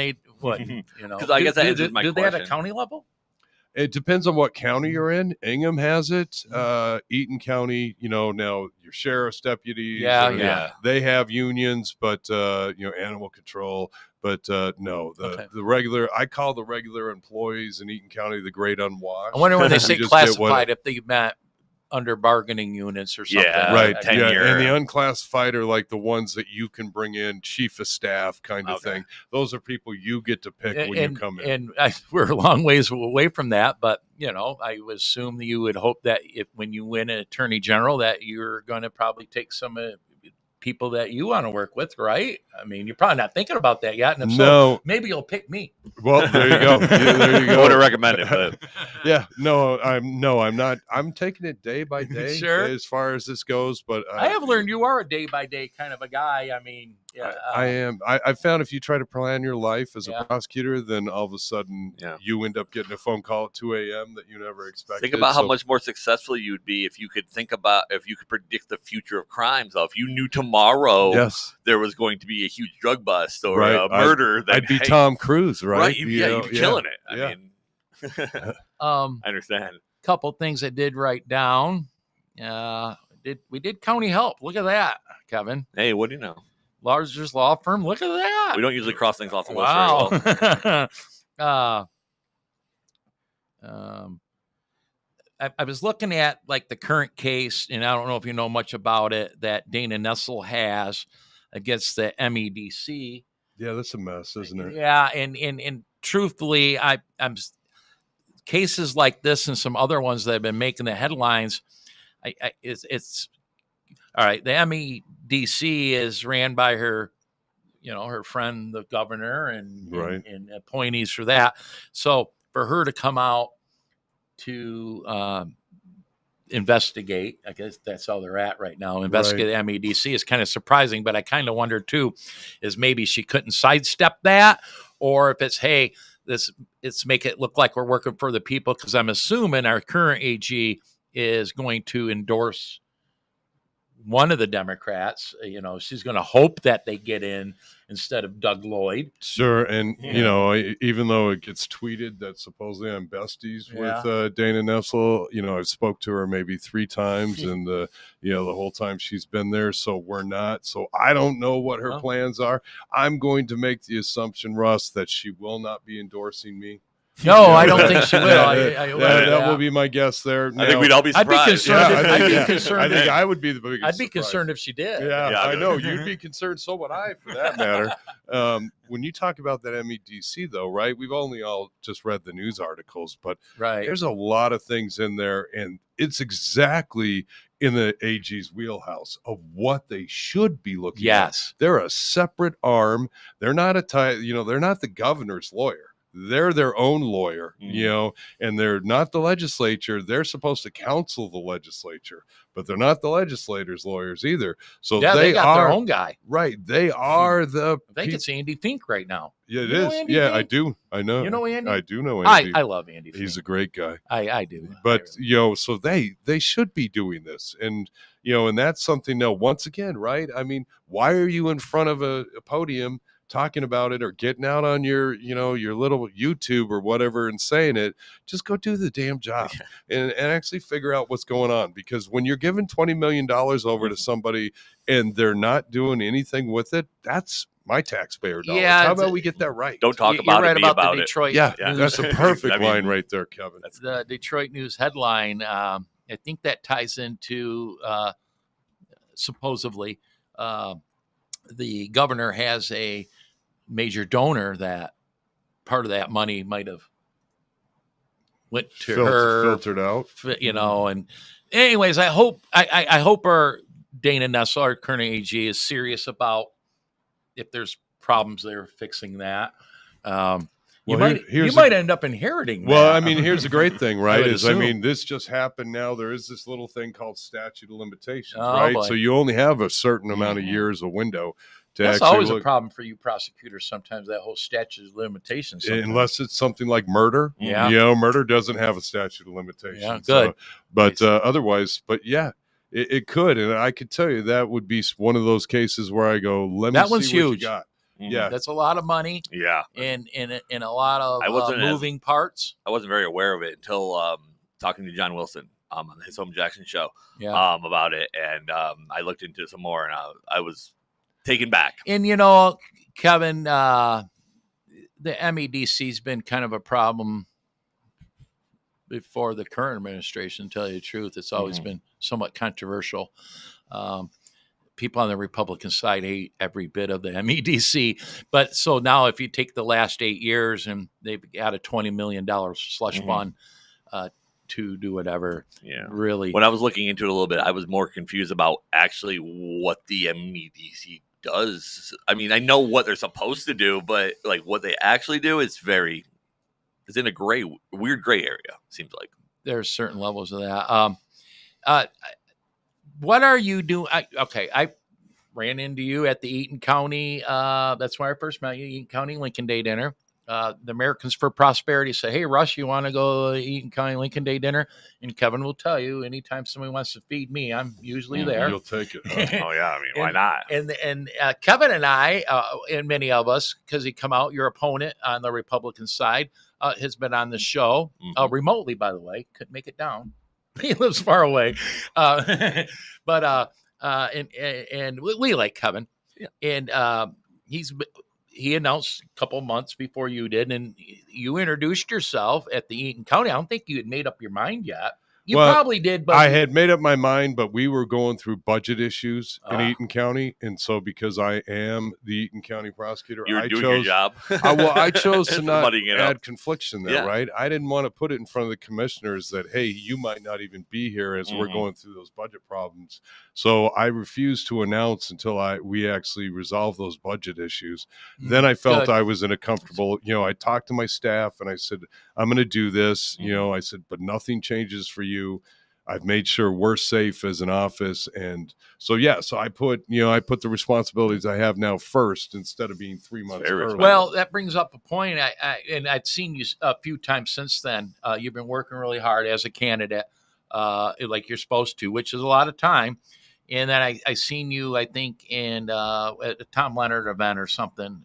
C: wouldn't, you know.
B: 'Cause I guess that answers my
C: do they at a
B: question.
C: county level?
D: It depends on what county you're in. Ingham has it. Eaton County, now your sheriff's deputies.
C: Yeah.
D: They have unions, but animal control. But no, the regular. I call the regular employees in Eaton County the great unwashed.
C: I wonder when they say
D: just get
C: classified if they met under bargaining units or something.
B: Yeah,
D: Right.
B: I mean,
D: Yeah.
B: tenure.
D: And the unclassified are like the ones that you can bring in, chief of staff kind of
B: Okay.
D: thing. Those are people you get to pick when you come in.
C: And we're a long ways away from that, but I would assume that you would hope that when you win an attorney general, that you're going to probably take some people that you want to work with, right? I mean, you're probably not thinking about that yet. And if so, maybe you'll pick me.
D: Well, there you go. Yeah, there you go.
B: I would have recommended, but
D: Yeah, I'm not. I'm taking it day by day
C: Sure.
D: as far as this goes. But
C: I have learned you are a day by day kind of a guy. I mean,
D: I am. I found if you try to plan your life as
C: Yeah.
D: a prosecutor, then all of a sudden you end up getting a phone call at 2 a.m. that you never expected.
B: think about how much more successful you'd be if you could predict the future of crimes. Though, if you knew tomorrow there was going to be a huge drug bust or a murder,
D: I'd be Tom Cruise, right?
B: Right? You'd be killing it. I mean, I understand.
C: Couple things I did write down. We did county help. Look at that, Kevin.
B: Hey, what do you know?
C: Largest law firm. Look at that.
B: We don't usually cross things off the list very well.
C: I was looking at like the current case, and I don't know if you know much about it, that Dana Nessel has against the MEDC.
D: Yeah, that's a mess, isn't it?
C: Yeah, and truthfully, I'm cases like this and some other ones that have been making the headlines. It's all right. The MEDC is ran by her, her friend, the governor, and appointees for that. So for her to come out to investigate, I guess that's all they're at right now. Investigate the MEDC is kind of surprising, but I kind of wonder too, is maybe she couldn't sidestep that, or if it's, hey, it's make it look like we're working for the people, because I'm assuming our current AG is going to endorse one of the Democrats. She's going to hope that they get in instead of Doug Lloyd.
D: Sure. And, even though it gets tweeted that supposedly I'm besties with Dana Nessel, I've spoke to her maybe 3 times and, the whole time she's been there. So we're not. So I don't know what her plans are. I'm going to make the assumption, Russ, that she will not be endorsing me.
C: No, I don't think she will.
D: That will be my guess there.
B: I think we'd all be surprised.
C: I'd be concerned. I'd be concerned.
D: I think I would be the biggest.
C: I'd be concerned if she did.
D: Yeah, I know. You'd be concerned. So would I, for that matter. When you talk about that MEDC, though, right? We've only all just read the news articles, but there's a lot of things in there, and it's exactly in the AG's wheelhouse of what they should be looking at. They're a separate arm. They're not they're not the governor's lawyer. They're their own lawyer, and they're not the legislature. They're supposed to counsel the legislature, but they're not the legislators' lawyers either. So
C: they got their own guy.
D: Right. They are the
C: I think it's Andy Fink right now.
D: Yeah, it is. Yeah, I do. I know.
C: You know Andy?
D: I do know Andy.
C: I love Andy Fink.
D: He's a great guy.
C: I do.
D: But, so they should be doing this. And, and that's something now, once again, right? I mean, why are you in front of a podium talking about it or getting out on your little YouTube or whatever and saying it? Just go do the damn job and actually figure out what's going on. Because when you're giving $20 million over to somebody and they're not doing anything with it, that's my taxpayer dollars. How about we get that right?
B: Don't talk about it, be about
C: the
B: it.
C: Detroit
D: That's a perfect line right there, Kevin.
C: That's the Detroit News headline. I think that ties into supposedly the governor has a major donor that part of that money might have went to her,
D: filtered out,
C: and anyways, I hope our Dana Nessel, our current AG, is serious about if there's problems there, fixing that. You might end up inheriting that.
D: Well, I mean, here's the great thing, right?
C: I
D: mean, this just happened now. There is this little thing called statute of limitations, right? Boy. So you only have a certain amount of years, a window.
C: That's always a problem for you prosecutors. Sometimes that whole statute of limitations,
D: unless it's something like murder. Murder doesn't have a statute of limitations.
C: Yeah, good.
D: But otherwise, it could, and I could tell you that would be one of those cases where I go, let me see what you got. Yeah.
C: That's a lot of money.
B: Yeah.
C: And a lot of moving parts.
B: I wasn't very aware of it until talking to John Wilson on his Home Jackson show about it. And I looked into it some more, and I was taken back.
C: And, Kevin, the MEDC's been kind of a problem before the current administration, to tell you the truth. It's always been somewhat controversial. People on the Republican side hate every bit of the MEDC. But so now if you take the last 8 years and they've got a $20 million slush fund to do whatever.
B: Yeah.
C: Really.
B: When I was looking into it a little bit, I was more confused about actually what the MEDC does. I mean, I know what they're supposed to do, but like what they actually do is it's in a weird gray area, seems like.
C: There's certain levels of that. What are you doing? I ran into you at the Eaton County. That's where I first met you, Eaton County Lincoln Day dinner. The Americans for Prosperity said, "Hey, Russ, you want to go to Eaton County Lincoln Day dinner?" And Kevin will tell you, anytime somebody wants to feed me, I'm usually there.
D: You'll take it.
B: Oh yeah, I mean, why not?
C: And Kevin and I, and many of us, because he come out, your opponent on the Republican side, has been on the show remotely. By the way, couldn't make it down. He lives far away, but we like Kevin, and he announced a couple months before you did, and you introduced yourself at the Eaton County. I don't think you had made up your mind yet. You probably did, but
D: I had made up my mind, but we were going through budget issues in Eaton County, and so because I am the Eaton County prosecutor,
B: you were doing your job.
D: I chose to not
B: Mudding it
D: add
B: up.
D: confliction there, right? I didn't want to put it in front of the commissioners that, hey, you might not even be here as we're going through those budget problems. So I refused to announce until we actually resolved those budget issues. Then I felt I was in a comfortable, I talked to my staff and I said, I'm going to do this. I said, but nothing changes for you. I've made sure we're safe as an office. And so, so I put the responsibilities I have now first instead of being 3 months early.
C: Well, that brings up a point. And I'd seen you a few times since then. You've been working really hard as a candidate, like you're supposed to, which is a lot of time. And then I seen you, I think, at a Tom Leonard event or something.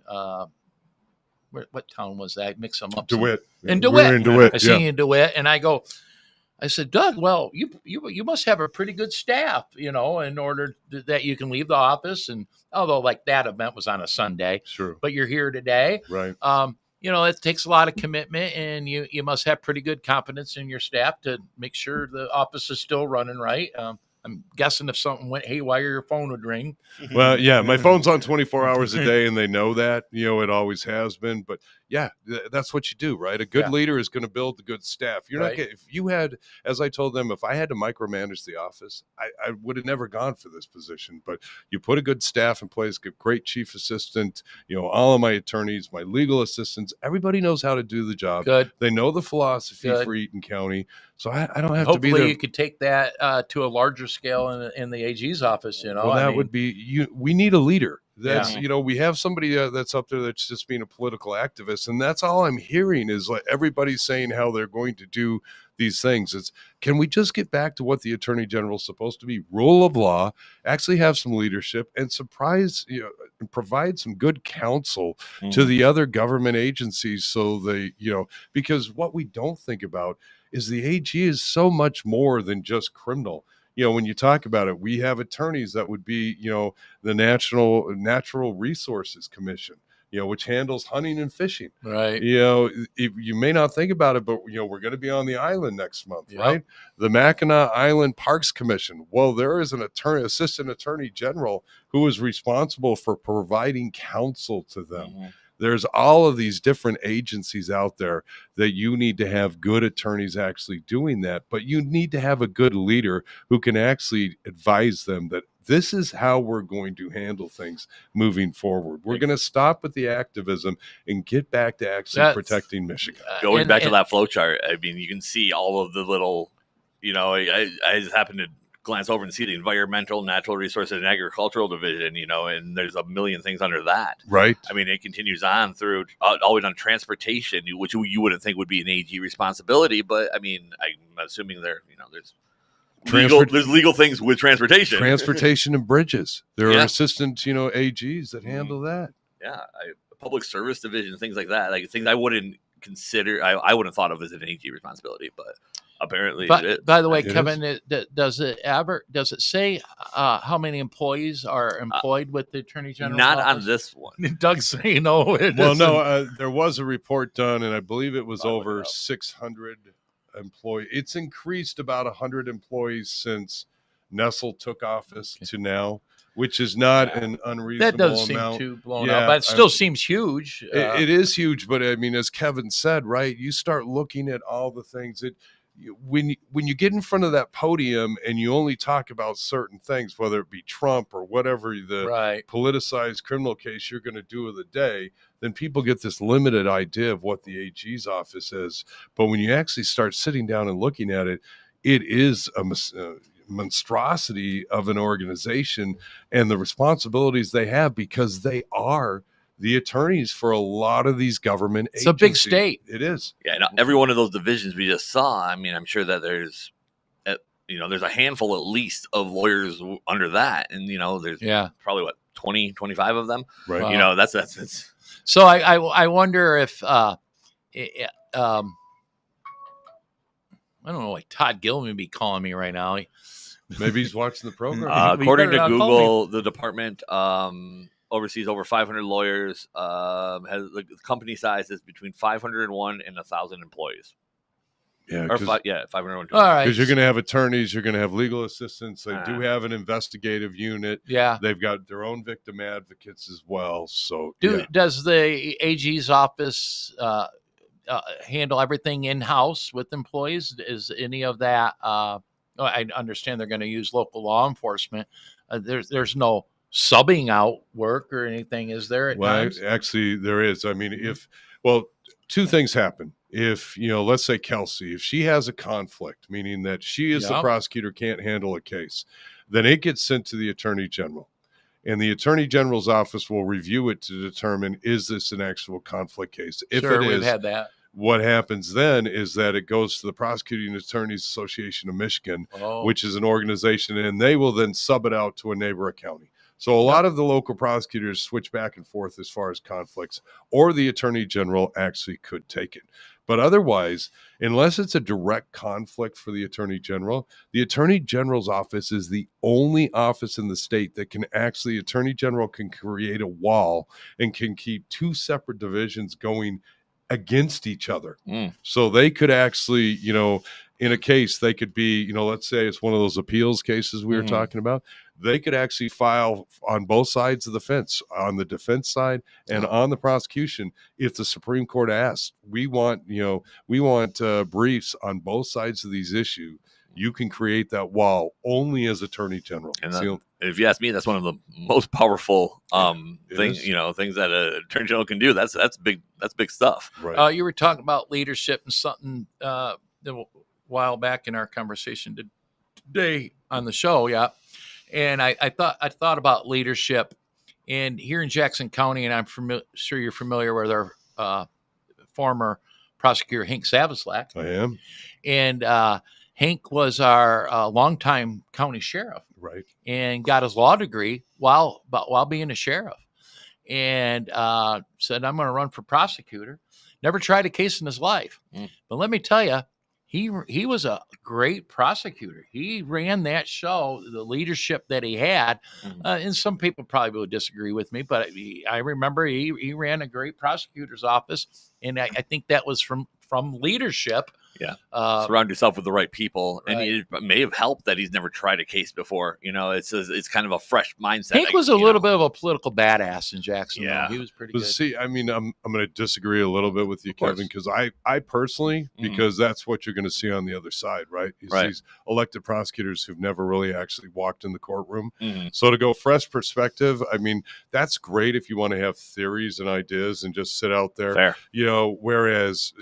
C: What town was that? I mixed them up.
D: DeWitt.
C: In DeWitt.
D: We were in DeWitt.
C: I seen you in DeWitt, and I said, Doug, well, you must have a pretty good staff, in order that you can leave the office. And although like that event was on a Sunday,
D: sure,
C: but you're here today,
D: right?
C: It takes a lot of commitment, and you must have pretty good confidence in your staff to make sure the office is still running right. I'm guessing if something went haywire, your phone would ring.
D: Well, yeah, my phone's on 24 hours a day, and they know that. It always has been. But yeah, that's what you do, right? A good leader is going to build the good staff. You're not. If you had, as I told them, if I had to micromanage the office, I would have never gone for this position. But you put a good staff in place, a great chief assistant. All of my attorneys, my legal assistants, everybody knows how to do the job.
C: Good.
D: They know the philosophy for Eaton County, so I don't have to be there.
C: Hopefully, you could take that to a larger scale in the AG's office.
D: Well, that would be we need a leader. That's we have somebody that's up there that's just being a political activist, and that's all I'm hearing is like everybody's saying how they're going to do these things. It's can we just get back to what the attorney general is supposed to be? Rule of law, actually have some leadership, and and provide some good counsel to the other government agencies, so they because what we don't think about is the AG is so much more than just criminal. When you talk about it, we have attorneys that would be, the Natural Resources Commission, which handles hunting and fishing.
C: Right.
D: You may not think about it, but, we're going to be on the island next month, right? The Mackinac Island Parks Commission. Well, there is an assistant attorney general who is responsible for providing counsel to them. There's all of these different agencies out there that you need to have good attorneys actually doing that, but you need to have a good leader who can actually advise them that this is how we're going to handle things moving forward. We're going to stop with the activism and get back to actually protecting Michigan.
B: Going back to that flow chart, I mean, you can see all of the little, I just happened to glance over and see the environmental, natural resources, and agricultural division, and there's a million things under that.
D: Right.
B: I mean, it continues on through always on transportation, which you wouldn't think would be an AG responsibility, but I mean, I'm assuming there's legal things with transportation.
D: Transportation and bridges. There are assistant, AGs that handle that.
B: public service division, things like that, like things I wouldn't consider. I wouldn't have thought of as an AG responsibility, but apparently it is.
C: By the way,
D: It
C: Kevin, does it say how many employees are employed with the Attorney General's
B: Not
C: office?
B: on this one.
C: Doug's saying no. It
D: Well,
C: isn't.
D: no, there was a report done, and I believe it was
B: I'll look
D: over
B: it up.
D: 600 employees. It's increased about 100 employees since Nestle took office to now, which is not an unreasonable
C: that does seem
D: amount.
C: too blown
D: Yeah,
C: out, but it still seems huge.
D: It is huge, but I mean, as Kevin said, right? You start looking at all the things that when you get in front of that podium and you only talk about certain things, whether it be Trump or whatever the
C: Right.
D: politicized criminal case you're going to do of the day, then people get this limited idea of what the AG's office is. But when you actually start sitting down and looking at it, it is a monstrosity of an organization and the responsibilities they have, because they are the attorneys for a lot of these government
C: It's
D: agencies.
C: a big state.
D: It is.
B: Yeah, no, every one of those divisions we just saw. I mean, I'm sure that there's a handful at least of lawyers under that, and there's probably 20, 25 of them.
D: Right.
C: Wow.
B: That's
C: So I wonder if I don't know, like Todd Gilman be calling me right now.
D: Maybe he's watching the program.
C: We
B: according
C: better
B: to
C: not call
B: Google, the department oversees over 500 lawyers. Has the company size is between 501 and 1,000 employees.
D: Yeah,
B: Or
D: 'cause-
B: 501.
C: All right.
D: because you're going to have attorneys, you're going to have legal assistants. They do have an investigative unit.
C: Yeah.
D: They've got their own victim advocates as well. So
C: Does the AG's office handle everything in-house with employees? Is any of that? I understand they're going to use local law enforcement. There's no subbing out work or anything, is there? At
D: well,
C: times?
D: actually, there is. I mean, two things happen. If, let's say Kelsey, if she has a conflict, meaning that she as the
C: Yeah.
D: prosecutor can't handle a case, then it gets sent to the Attorney General. And the Attorney General's office will review it to determine, is this an actual conflict case? If
C: Sure,
D: it
C: we've
D: is,
C: had that.
D: what happens then is that it goes to the Prosecuting Attorneys Association of Michigan,
C: Oh.
D: which is an organization, and they will then sub it out to a neighbor county. So a lot of the local prosecutors switch back and forth as far as conflicts, or the Attorney General actually could take it. But otherwise, unless it's a direct conflict for the Attorney General General's office is the only office in the state that can actually, Attorney General can create a wall and can keep two separate divisions going against each other. So they could actually, in a case, they could be, let's say it's one of those appeals cases we were talking about. They could actually file on both sides of the fence, on the defense side and on the prosecution. If the Supreme Court asks, we want briefs on both sides of these issues, you can create that wall only as Attorney General.
B: And if you ask me, that's one of the most powerful things,
D: is.
B: things that an Attorney General can do. That's big. That's big stuff.
D: Right.
C: You were talking about leadership and something a while back in our conversation today on the show. Yeah. And I thought about leadership, and here in Jackson County, and I'm sure you're familiar with our former prosecutor, Hank Savislak.
D: I am.
C: And Hank was our longtime county sheriff.
D: Right.
C: And got his law degree while being a sheriff, and said, I'm going to run for prosecutor. Never tried a case in his life. But let me tell you, he was a great prosecutor. He ran that show, the leadership that he had. And some people probably would disagree with me, but I remember he ran a great prosecutor's office. And I think that was from leadership.
B: Yeah. Surround yourself with the right people.
C: Right.
B: And it may have helped that he's never tried a case before. It's kind of a fresh mindset.
C: Hank was a little bit of a political badass in Jacksonville.
B: Yeah.
C: He was pretty
D: But
C: good.
D: see, I mean, I'm going to disagree a little bit with you,
B: course.
D: Kevin, because I personally, because that's what you're going to see on the other side, right? Is
B: Right.
D: these elected prosecutors who've never really actually walked in the courtroom. So to go fresh perspective, I mean, that's great if you want to have theories and ideas and just sit out there.
B: Fair.
D: Whereas,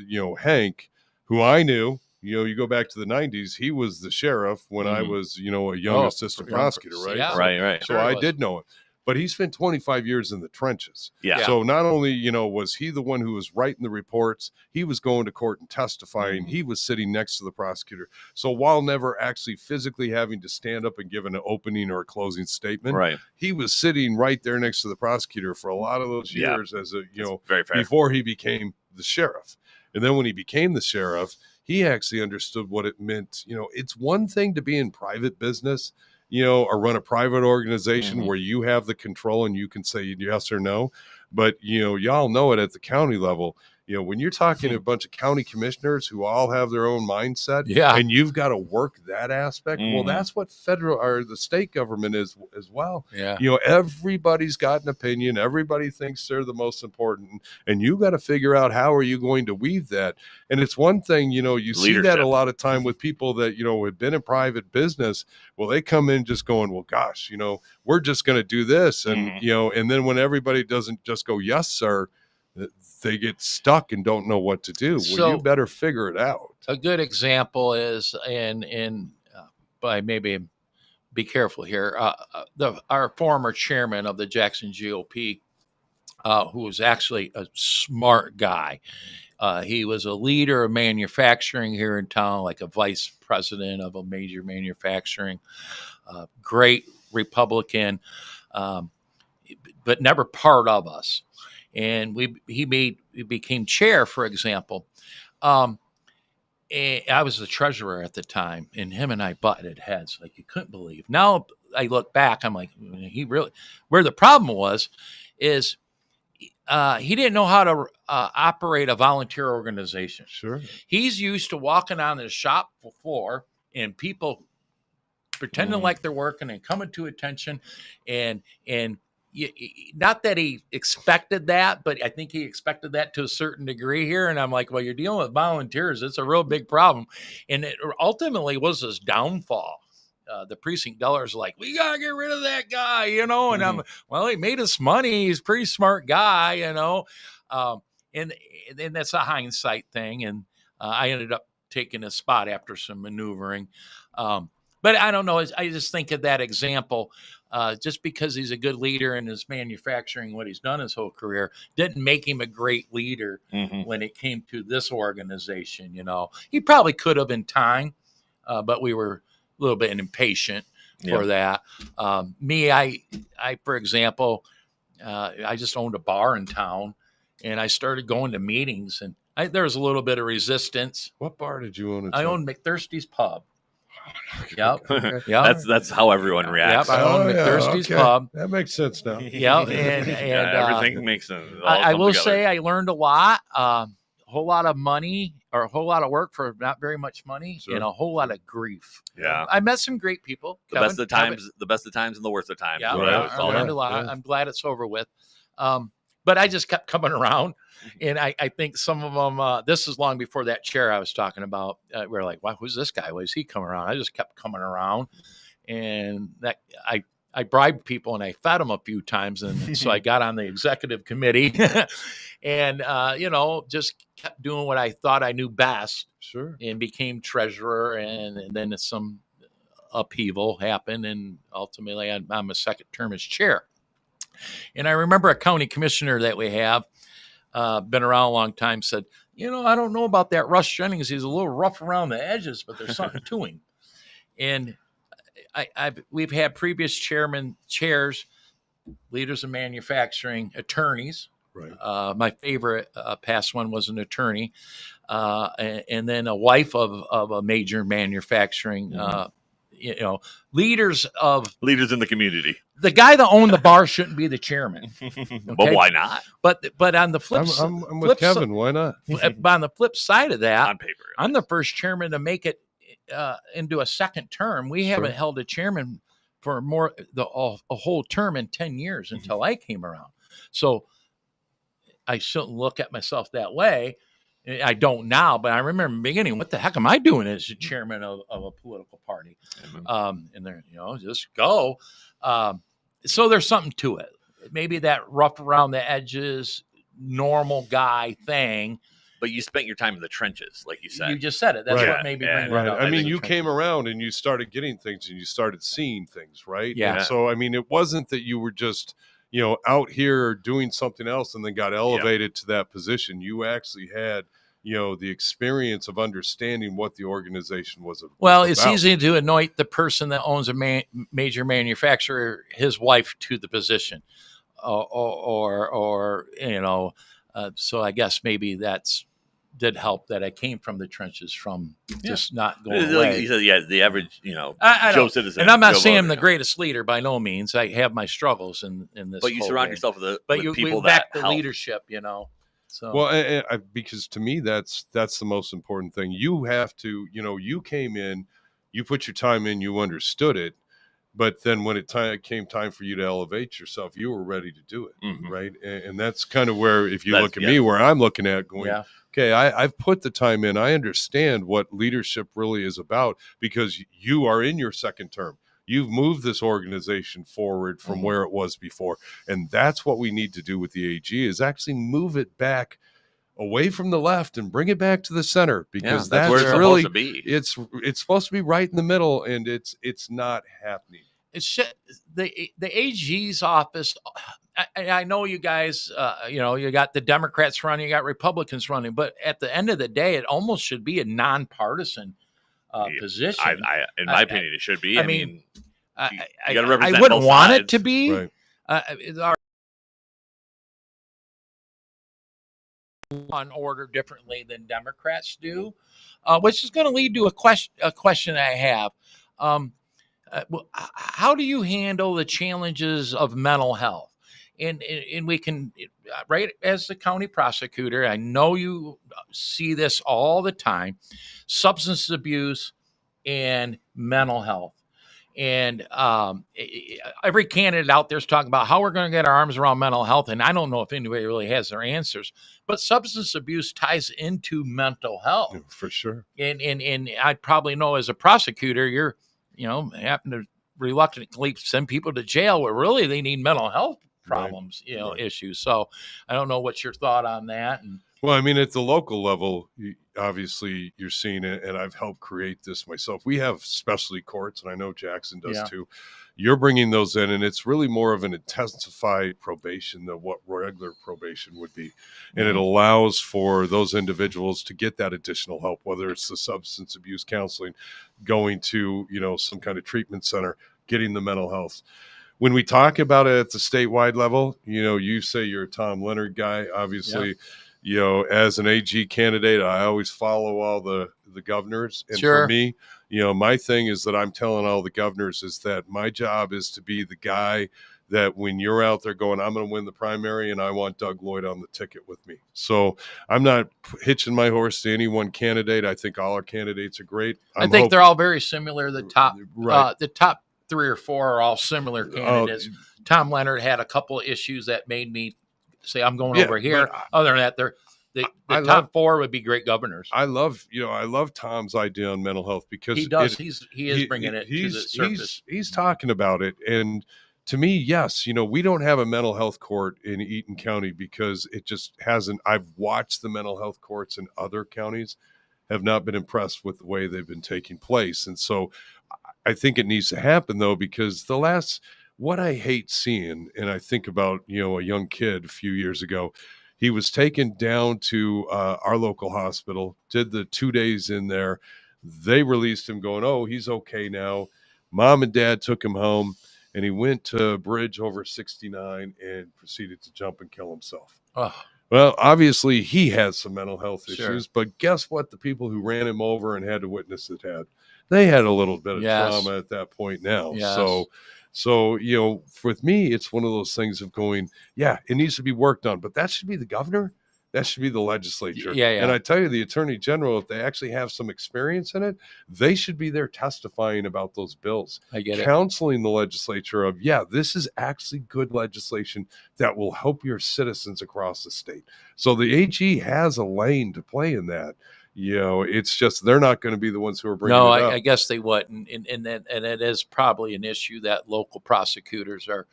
D: Hank, who I knew, you go back to the 90s, he was the sheriff when I was, a young assistant prosecutor, right?
C: Yeah.
B: Right.
D: So
C: Sure
D: I
C: was.
D: did know it. but he spent 25 years in the trenches.
B: Yeah.
D: So not only, was he the one who was writing the reports, he was going to court and testifying. He was sitting next to the prosecutor. So while never actually physically having to stand up and give an opening or a closing statement,
B: Right.
D: he was sitting right there next to the prosecutor for a lot of those years as a,
B: very fair.
D: before he became the sheriff. And then when he became the sheriff, he actually understood what it meant. It's one thing to be in private business, or run a private organization where you have the control and you can say yes or no. But, y'all know it at the county level. When you're talking to a bunch of county commissioners who all have their own mindset, and you've got to work that aspect, well, that's what federal or the state government is as well.
C: Yeah.
D: Everybody's got an opinion. Everybody thinks they're the most important, and you got to figure out how are you going to weave that. And it's one thing, you see that a lot of time with people that, have been in private business. Well, they come in just going, well, gosh, we're just going to do this. And, and then when everybody doesn't just go, yes, sir, they get stuck and don't know what to do. Well,
C: So,
D: you better figure it out.
C: A good example is, by maybe be careful here, our former chairman of the Jackson GOP, who was actually a smart guy. He was a leader of manufacturing here in town, like a vice president of a major manufacturing, great Republican, but never part of us. And he became chair, for example. And I was the treasurer at the time, and him and I butted heads like you couldn't believe. Now I look back, I'm like, where the problem was is he didn't know how to operate a volunteer organization.
D: Sure.
C: He's used to walking on the shop floor and people pretending like they're working and coming to attention, and not that he expected that, but I think he expected that to a certain degree here. And I'm like, well, you're dealing with volunteers. It's a real big problem. And it ultimately was his downfall. The precinct dellers like, we got to get rid of that guy, and I'm, well, he made us money. He's a pretty smart guy, and that's a hindsight thing. And I ended up taking a spot after some maneuvering. But I don't know. I just think of that example. Just because he's a good leader in his manufacturing, what he's done his whole career, didn't make him a great leader when it came to this organization. He probably could have in time, but we were a little bit impatient for that. I, for example, I just owned a bar in town, and I started going to meetings, and there was a little bit of resistance.
D: What bar did you own?
C: I owned McThirsty's Pub. Yep.
B: That's how everyone reacts.
C: Yep. I own McThirsty's Pub.
D: That makes sense now.
C: Yep. And
B: everything makes sense.
C: I will say I learned a lot. A whole lot of money, or a whole lot of work for not very much money, and a whole lot of grief.
B: Yeah.
C: I met some great people.
B: The best of times and the worst of times.
C: Yeah.
B: I
C: learned a lot. Yeah. I'm glad it's over with. But I just kept coming around. And I think some of them, this is long before that chair I was talking about. We're like, wow, who's this guy? Why is he coming around? I just kept coming around. And that I bribed people and I fed them a few times. And so I got on the executive committee and, just kept doing what I thought I knew best.
D: Sure.
C: And became treasurer. And then some upheaval happened. And ultimately, I'm a second term as chair. And I remember a county commissioner that we have, been around a long time, said, I don't know about that Russ Jennings. He's a little rough around the edges, but there's something to him. And we've had previous chairs, leaders of manufacturing, attorneys.
D: Right.
C: My favorite past one was an attorney, and then a wife of a major manufacturing. Leaders
B: in the community.
C: The guy that owned the bar shouldn't be the chairman. Okay?
B: But why not?
C: But on the flip side,
D: I'm with Kevin. Why not?
C: But on the flip side of that,
B: on paper,
C: I'm the first chairman to make it into a second term. We haven't held a chairman for a whole term in 10 years until I came around. So I shouldn't look at myself that way. I don't now, but I remember in the beginning, what the heck am I doing as a chairman of a political party? And there, just go. So there's something to it. Maybe that rough around the edges, normal guy thing.
B: But you spent your time in the trenches, like you said.
C: You just said it. That's
D: Right.
C: what made me bring
D: Right.
C: that up.
D: I mean,
B: think
D: you
C: Trenches.
D: came around and you started getting things and you started seeing things, right?
C: Yeah.
D: And so, I mean, it wasn't that you were just, out here doing something else and then got elevated to that position. You actually had, the experience of understanding what the organization was
C: Well,
D: about.
C: it's easy to anoint the person that owns a major manufacturer, his wife, to the position, or so I guess maybe did help that I came from the trenches, from just not going
B: Like
C: away.
B: you said, the average,
C: I
B: Joe
C: don't-
B: citizen.
C: and I'm not
B: Joe
C: saying I'm
B: voter,
C: the greatest leader by no means. I have my struggles in this.
B: But you
C: whole
B: surround
C: game.
B: yourself with
C: But
B: with
C: you
B: people
C: back
B: that
C: the
B: help.
C: leadership, So
D: Well, because to me, that's the most important thing. You have to, you came in, you put your time in, you understood it, but then when it came time for you to elevate yourself, you were ready to do it,
B: Mhm.
D: right? And that's kind of where, if you
B: That's-
D: look at me, where I'm looking at going,
C: yeah.
D: okay, I've put the time in. I understand what leadership really is about because you are in your second term. You've moved this organization forward from where it was before. And that's what we need to do with the AG, is actually move it back away from the left and bring it back to the center, because
B: that's where it's
D: really
B: supposed to be.
D: it's supposed to be right in the middle, and it's not happening.
C: It's shit. The AG's office. I know you guys. You got the Democrats running, you got Republicans running, but at the end of the day, it almost should be a nonpartisan position.
B: In my opinion, it should be.
C: I
B: I
C: mean,
B: mean,
C: I
B: gotta represent
C: wouldn't
B: both
C: want it
B: sides.
C: to be.
D: Right.
C: Our on order differently than Democrats do, which is going to lead to a question I have. How do you handle the challenges of mental health? And we can, right, as the county prosecutor, I know you see this all the time: substance abuse and mental health. And every candidate out there is talking about how we're going to get our arms around mental health. And I don't know if anybody really has their answers, but substance abuse ties into mental health.
D: For sure.
C: And I probably know, as a prosecutor, you're, happen to reluctantly send people to jail where really they need mental health problems,
D: Right.
C: issues. So I don't know what's your thought on that. And
D: Well, I mean, at the local level, obviously you're seeing it, and I've helped create this myself. We have specialty courts, and I know Jackson does too. You're bringing those in, and it's really more of an intensified probation than what regular probation would be. And it allows for those individuals to get that additional help, whether it's the substance abuse counseling, going to, some kind of treatment center, getting the mental health. When we talk about it at the statewide level, you say you're a Tom Leonard guy, obviously. As an AG candidate, I always follow all the governors. And
C: Sure.
D: for me, my thing is that I'm telling all the governors is that my job is to be the guy that when you're out there going, I'm going to win the primary and I want Doug Lloyd on the ticket with me. So I'm not hitching my horse to any one candidate. I think all our candidates are great.
C: I think they're all very similar. The top,
D: Right.
C: the top 3 or 4 are all similar candidates. Tom Leonard had a couple of issues that made me say, I'm going over here. Other than that, the top 4 would be great governors.
D: I love Tom's idea on mental health, because
C: he does. He is bringing it to the surface.
D: He's talking about it. And to me, yes, we don't have a mental health court in Eaton County because it just hasn't. I've watched the mental health courts in other counties, have not been impressed with the way they've been taking place. And so I think it needs to happen, though, because what I hate seeing, and I think about, a young kid a few years ago, he was taken down to our local hospital, did the 2 days in there. They released him going, oh, he's okay now. Mom and dad took him home, and he went to a bridge over 69 and proceeded to jump and kill himself.
C: Oh.
D: Well, obviously he has some mental health
C: Sure.
D: issues, but guess what? The people who ran him over and had to witness it they had a little bit of trauma at that point now.
C: Yes.
D: So, with me, it's one of those things of going, it needs to be worked on, but that should be the governor. That should be the legislature.
C: Yeah.
D: And I tell you, the attorney general, if they actually have some experience in it, they should be there testifying about those bills.
C: I get it.
D: Counseling the legislature of, this is actually good legislation that will help your citizens across the state. So the AG has a lane to play in that. It's just they're not going to be the ones who are bringing it up.
C: I guess they would, and it is probably an issue that local prosecutors are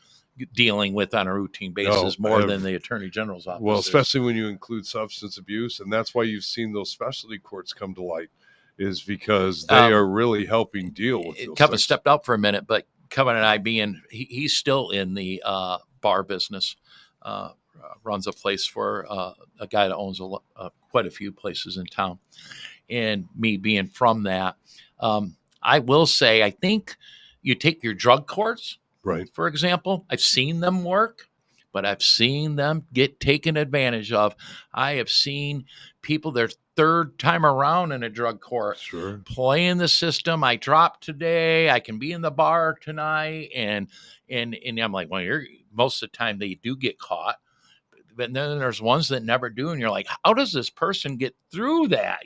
C: dealing with on a routine basis more than the Attorney General's office.
D: Well, especially when you include substance abuse, and that's why you've seen those specialty courts come to light, is because they are really helping deal with those
C: Kevin
D: things.
C: stepped out for a minute, but Kevin and I he's still in the bar business, runs a place for a guy that owns quite a few places in town. And me being from that, I will say, I think you take your drug courts,
D: Right.
C: for example. I've seen them work, but I've seen them get taken advantage of. I have seen people their third time around in a drug court playing the system. I dropped today. I can be in the bar tonight. And I'm like, well, most of the time they do get caught. But then there's ones that never do. And you're like, how does this person get through that,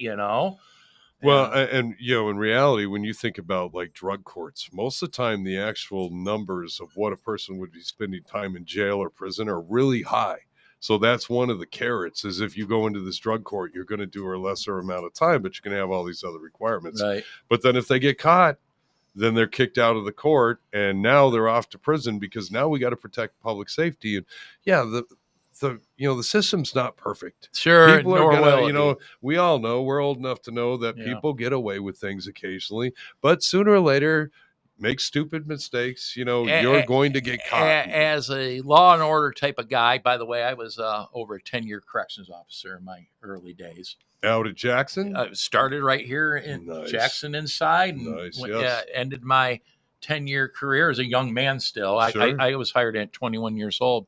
D: Well, and in reality, when you think about like drug courts, most of the time the actual numbers of what a person would be spending time in jail or prison are really high. So that's one of the carrots, is if you go into this drug court, you're going to do a lesser amount of time, but you're going to have all these other requirements.
C: Right.
D: But then if they get caught, then they're kicked out of the court, and now they're off to prison, because now we got to protect public safety. And the system's not perfect.
C: Sure.
D: People are gonna, we all know, we're old enough to know that people get away with things occasionally, but sooner or later make stupid mistakes. You're going to get caught.
C: As a law and order type of guy, by the way, I was over a 10-year corrections officer in my early days.
D: Out at Jackson?
C: Started right here in Jackson inside, and ended my 10-year career as a young man still. I was hired at 21 years old.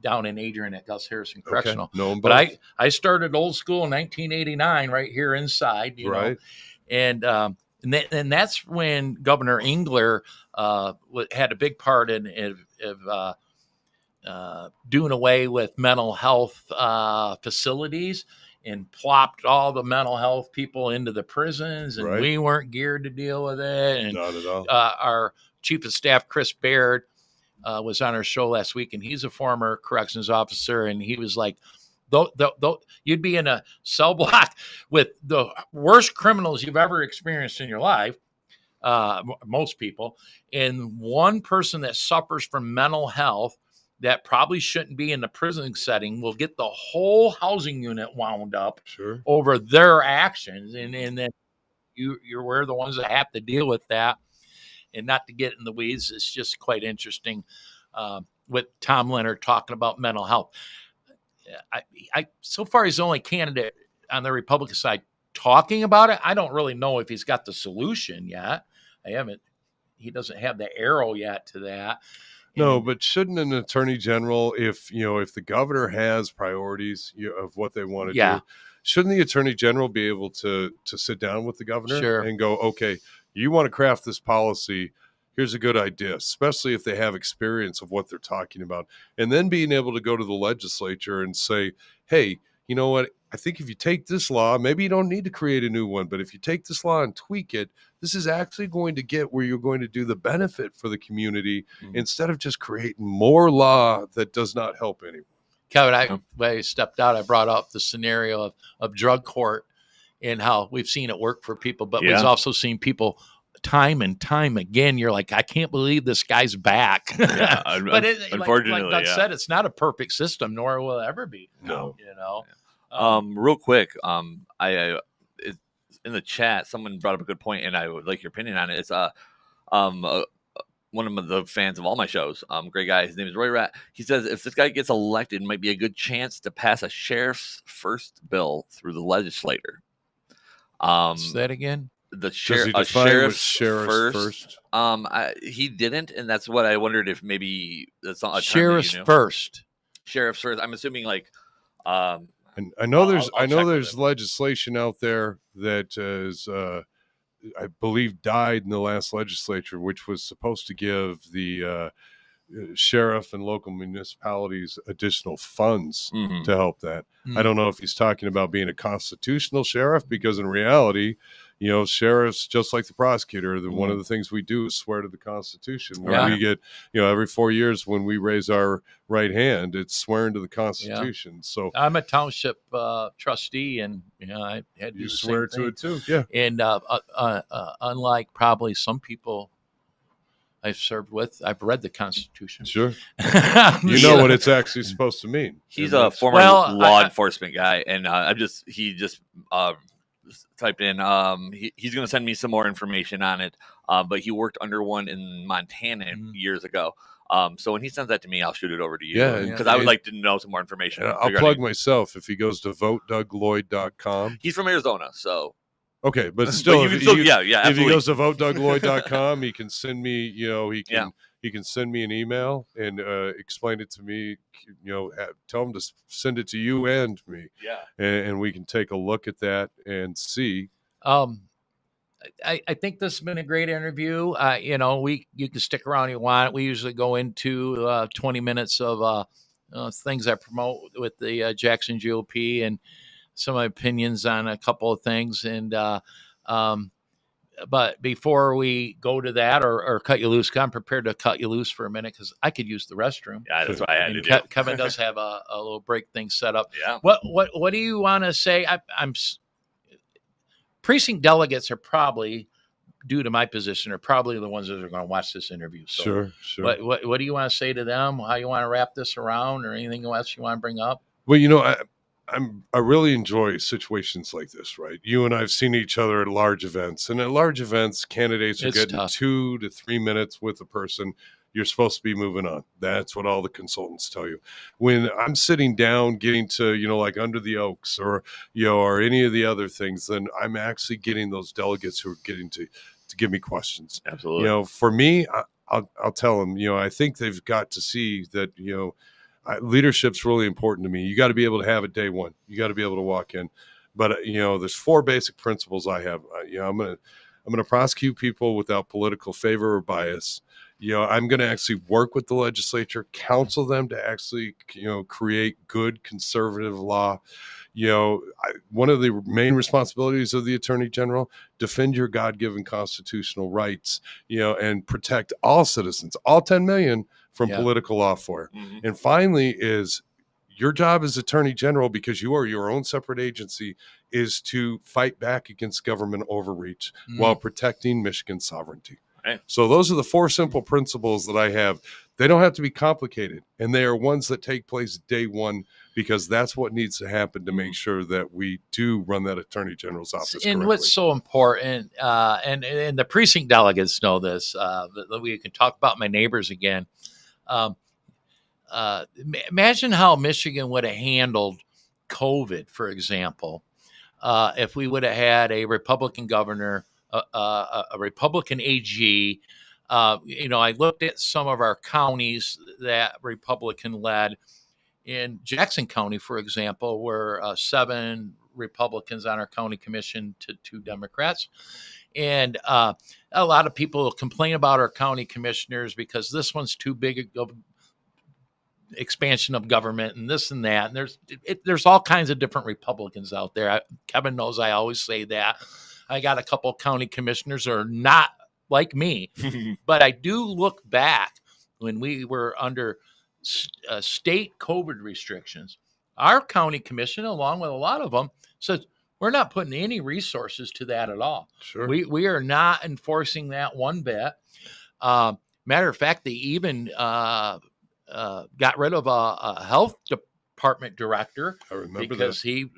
C: Down in Adrian at Gus Harrison Correctional.
D: Okay.
C: But I started old school in 1989 right here inside, know, and that's when Governor Engler had a big part in doing away with mental health facilities and plopped all the mental health people into the prisons, and we weren't geared to deal with it. And
D: not at all.
C: Our Chief of Staff, Chris Baird, was on our show last week, and he's a former corrections officer, and he was like, you'd be in a cell block with the worst criminals you've ever experienced in your life, most people, and one person that suffers from mental health that probably shouldn't be in the prison setting will get the whole housing unit wound up over their actions, and then we're the ones that have to deal with that. And not to get in the weeds, it's just quite interesting with Tom Leonard talking about mental health. I so far, he's the only candidate on the Republican side talking about it. I don't really know if he's got the solution yet. He doesn't have the arrow yet to that.
D: No, but shouldn't an attorney general, if the governor has priorities of what they want to do, shouldn't the attorney general be able to sit down with the governor and go, okay, you want to craft this policy, here's a good idea, especially if they have experience of what they're talking about. And then being able to go to the legislature and say, hey, you know what? I think if you take this law, maybe you don't need to create a new one, but if you take this law and tweak it, this is actually going to get where you're going to do the benefit for the community instead of just creating more law that does not help anyone.
C: Kevin, when I stepped out, I brought up the scenario of drug court and how we've seen it work for people, but we've also seen people time and time again. You're like, I can't believe this guy's back.
B: Yeah,
C: but
B: unfortunately,
C: like Doug said, it's not a perfect system, nor will it ever be.
D: No.
B: Real quick, I in the chat, someone brought up a good point, and I would like your opinion on it. It's one of the fans of all my shows, great guy. His name is Roy Rat. He says if this guy gets elected, it might be a good chance to pass a sheriff's first bill through the legislature.
C: Say that again.
D: Sheriff's first.
B: He didn't, and that's what I wondered if maybe that's not a
C: sheriff's first.
B: Sheriff's first. I'm assuming like.
D: And I know there's legislation out there that is, I believe, died in the last legislature, which was supposed to give the sheriff and local municipalities additional funds to help that. I don't know if he's talking about being a constitutional sheriff, because in reality, sheriffs, just like the prosecutor, one of the things we do is swear to the Constitution. When we get, every 4 years when we raise our right hand, it's swearing to the Constitution. So
C: I'm a township trustee, and I had to do the
D: swear
C: same
D: to
C: thing.
D: it too. Yeah.
C: And unlike probably some people I've served with. I've read the Constitution.
D: Sure. You know what it's actually supposed to mean.
B: He's a former law enforcement guy, and he just typed in. He's going to send me some more information on it. But he worked under one in Montana years ago. So when he sends that to me, I'll shoot it over to you.
D: Yeah,
B: because I would like to know some more information.
D: I'll plug myself. If he goes to votedougloyd.com.
B: He's from Arizona, so.
D: Okay, but still,
B: if
D: he goes to votedougloyd.com, he can send me, he can send me an email and explain it to me, tell him to send it to you and me.
B: Yeah.
D: And we can take a look at that and see.
C: I think this has been a great interview. You can stick around if you want. We usually go into 20 minutes of things I promote with the Jackson GOP and some of my opinions on a couple of things. And but before we go to that or cut you loose, I'm prepared to cut you loose for a minute because I could use the restroom.
B: Yeah, that's what I had to do.
C: Kevin does have a little break thing set up.
B: Yeah.
C: What do you want to say? I'm precinct delegates are probably, due to my position, are probably the ones that are going to watch this interview. So
D: Sure.
C: What do you want to say to them? How you want to wrap this around, or anything else you want to bring up?
D: Well, I really enjoy situations like this, right? You and I have seen each other at large events, and at large events, candidates are getting tough. 2 to 3 minutes with a person. You're supposed to be moving on. That's what all the consultants tell you. When I'm sitting down, getting to, like Under the Oaks or any of the other things, then I'm actually getting those delegates who are getting to give me questions.
B: Absolutely.
D: For me, I'll tell them, I think they've got to see that, leadership's really important to me. You got to be able to have it day one. You got to be able to walk in. But, there's 4 basic principles I have. I'm going to prosecute people without political favor or bias. I'm going to actually work with the legislature, counsel them to actually, create good conservative law. One of the main responsibilities of the Attorney General, defend your God-given constitutional rights, and protect all citizens, all 10 million, from political lawfare.
B: Mm-hmm.
D: And finally is your job as Attorney General, because you are your own separate agency, is to fight back against government overreach while protecting Michigan's sovereignty.
B: Right.
D: So those are the 4 simple principles that I have. They don't have to be complicated, and they are ones that take place day one, because that's what needs to happen to make sure that we do run that Attorney General's office correctly.
C: And what's so important, and the precinct delegates know this, that we can talk about my neighbors again. Imagine how Michigan would have handled COVID, for example, if we would have had a Republican governor, a Republican AG. I looked at some of our counties that Republican led. In Jackson County, for example, were 7 Republicans on our county commission to 2 Democrats. And a lot of people complain about our county commissioners because this one's too big of expansion of government and this and that. And there's all kinds of different Republicans out there. Kevin knows I always say that. I got a couple of county commissioners who are not like me, but I do look back when we were under state COVID restrictions. Our county commission, along with a lot of them, said we're not putting any resources to that at all.
D: Sure.
C: We are not enforcing that one bit. Matter of fact, they even got rid of a health department director because he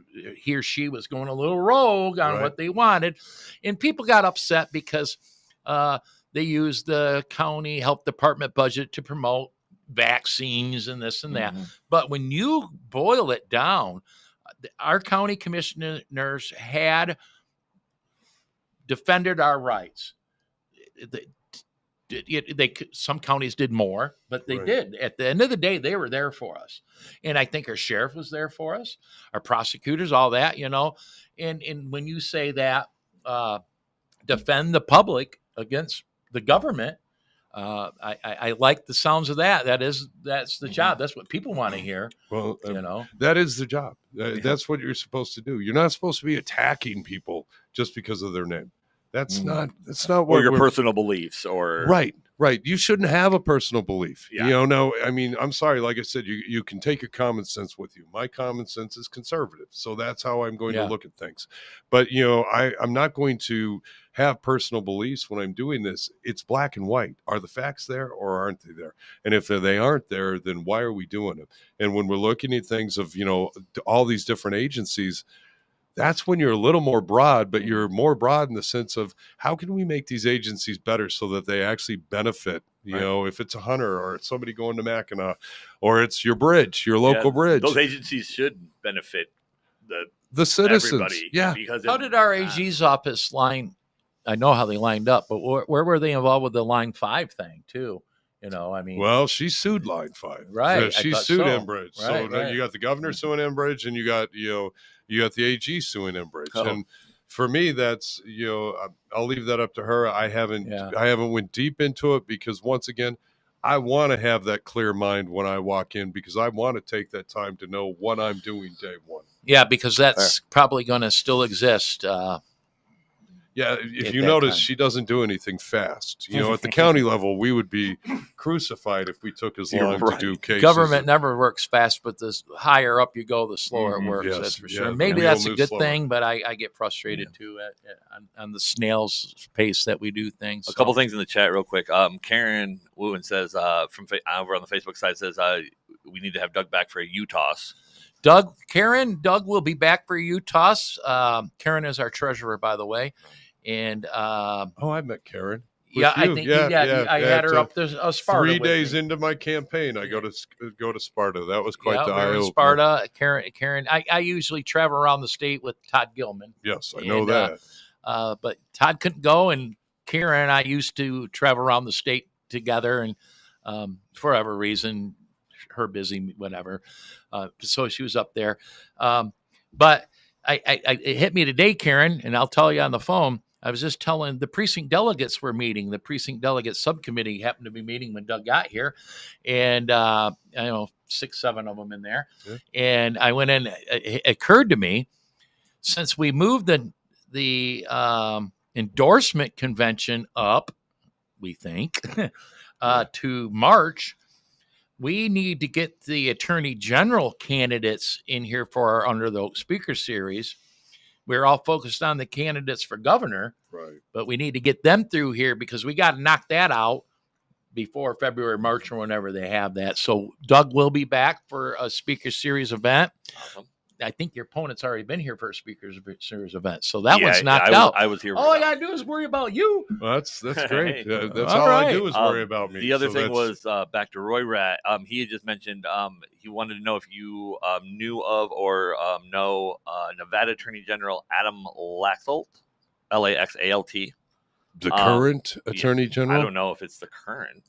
C: or she was going a little rogue on what they wanted. And people got upset because they used the county health department budget to promote vaccines and this and that. Mm-hmm. But when you boil it down, our county commissioners had defended our rights. Some counties did more, but they did. At the end of the day, they were there for us. And I think our sheriff was there for us, our prosecutors, all that, And when you say that, defend the public against the government, I like the sounds of that. That's the job. That's what people want to hear.
D: Well, that is the job. That's what you're supposed to do. You're not supposed to be attacking people just because of their name. That's not what
B: your personal beliefs or
D: right. Right. You shouldn't have a personal belief.
B: Yeah.
D: You know, no, I mean, I'm sorry. Like I said, you can take your common sense with you. My common sense is conservative. So that's how I'm going to look at things. But, you know, I'm not going to have personal beliefs when I'm doing this. It's black and white. Are the facts there or aren't they there? And if they aren't there, then why are we doing it? And when we're looking at things of, you know, all these different agencies, that's when you're a little more broad, but you're more broad in the sense of how can we make these agencies better so that they actually benefit, you know, if it's a hunter or it's somebody going to Mackinac or it's your bridge, your local bridge.
B: Those agencies should benefit
D: the citizens.
B: Everybody,
D: yeah.
B: Because
C: how did our AG's office line? I know how they lined up, but where were they involved with the Line 5 thing too? You know, I mean,
D: well, she sued Line 5,
C: right?
D: She sued Enbridge,
C: right,
D: so you got the governor suing Enbridge, and you got the AG suing Enbridge, and for me, that's I'll leave that up to her. I haven't went deep into it because once again, I want to have that clear mind when I walk in because I want to take that time to know what I'm doing day one.
C: Yeah, because that's probably going to still exist.
D: Yeah, if you notice, she doesn't do anything fast. You know, at the county level, we would be crucified if we took as long to do cases.
C: Government never works fast, but the higher up you go, the slower it works. Yes, that's for sure. Maybe that's a good thing, but I get frustrated too on the snail's pace that we do things.
B: A couple things in the chat real quick. Karen Wooten says from over on the Facebook side says we need to have Doug back for a U-toss.
C: Doug will be back for U-toss. Karen is our treasurer, by the way. And
D: I met Karen.
C: I think I had her up there. Sparta
D: 3 days into my campaign, I go to Sparta. That was quite the eye-opener.
C: Sparta, Karen. I usually travel around the state with Todd Gilman.
D: Yes, I know that.
C: But Todd couldn't go, and Karen and I used to travel around the state together, and for whatever reason, her busy, whatever. So she was up there. But it hit me today, Karen, and I'll tell you on the phone. I was just telling the precinct delegates were meeting. The precinct delegate subcommittee happened to be meeting when Doug got here. And, 6, 7 of them in there. Yeah. And I went in, it occurred to me, since we moved the endorsement convention up, we think, to March, we need to get the attorney general candidates in here for our Under the Oak Speaker Series. We're all focused on the candidates for governor,
D: right?
C: But we need to get them through here because we got to knock that out before February, March, or whenever they have that. So Doug will be back for a Speaker Series event. Awesome. I think your opponent's already been here for a Speaker Series event, so that one's knocked out.
B: I was here.
C: All I gotta do is worry about you.
D: Well, that's great. That's all I do is worry about me.
B: The other thing was back to Roy Rat. He had just mentioned he wanted to know if you knew of or know Nevada Attorney General Adam Laxalt, Laxalt.
D: The current Attorney General.
B: I don't know if it's the current.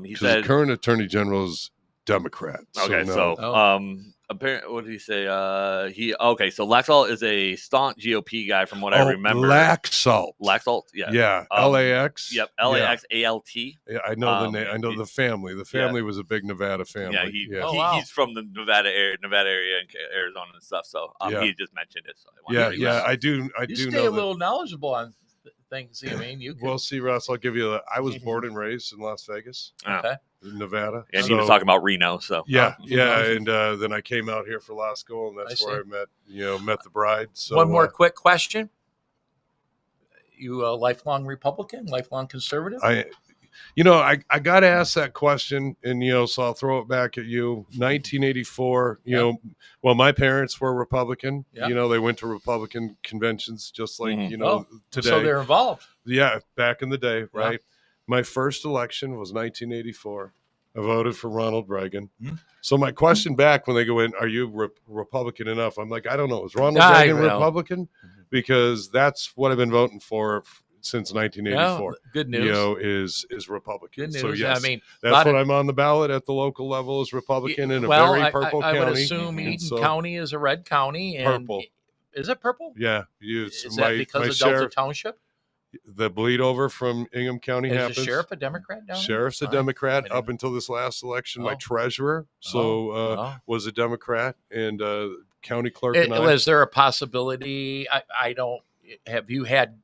B: He
D: said the current Attorney General is Democrat.
B: Okay, apparently, what did he say? So Laxalt is a staunch GOP guy, from what I remember.
D: Laxalt,
B: yeah,
D: LAX.
B: Yep, LAXALT.
D: Yeah, I know the name. I know the family. The family was a big Nevada family.
B: He's from the Nevada area and Arizona and stuff. So he just mentioned it. So
D: I do.
C: You stay a little knowledgeable on things. I mean, you.
D: Well, see, Russ, I'll give you. I was born and raised in Las Vegas.
C: Okay.
D: Nevada,
B: and he was talking about Reno. So
D: and then I came out here for law school, and that's where I met the bride. So
C: one more quick question: you a lifelong Republican, lifelong conservative?
D: I got asked that question, and so I'll throw it back at you. 1984, my parents were Republican. Yep. They went to Republican conventions just like today.
C: So they're involved.
D: Yeah, back in the day, right? Yeah. My first election was 1984. I voted for Ronald Reagan. Mm-hmm. So my question back when they go in, are you Republican enough? I'm like, I don't know. Is Ronald Reagan Republican? Because that's what I've been voting for since 1984.
C: Good news.
D: Is Republican.
C: Good news.
D: So yes,
C: I mean,
D: that's what I'm on the ballot at the local level is Republican in a very purple county.
C: I would assume Eaton County is a red county. And
D: purple.
C: Is it purple?
D: Yeah.
C: Is that because of Delta Township?
D: The bleed over from Ingham County happens.
C: Is the sheriff a Democrat down there?
D: Sheriff's a Democrat up until this last election. My treasurer was a Democrat, and county clerk.
C: Was there a possibility? I don't. Have you had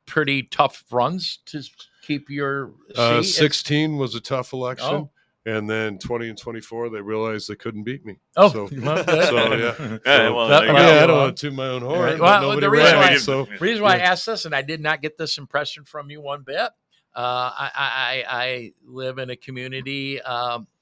C: pretty tough runs to keep your seat?
D: 16 was a tough election.
C: Oh.
D: And then 20 and 24, they realized they couldn't beat me.
C: Oh,
D: so,
C: well, good.
D: so yeah.
B: Yeah, well, there you go.
D: I don't want to toot my own horn.
C: Right.
D: But
C: Well,
D: nobody
C: the reason
D: ran,
C: why-
D: so
C: reason why I asked this, and I did not get this impression from you one bit. I live in a community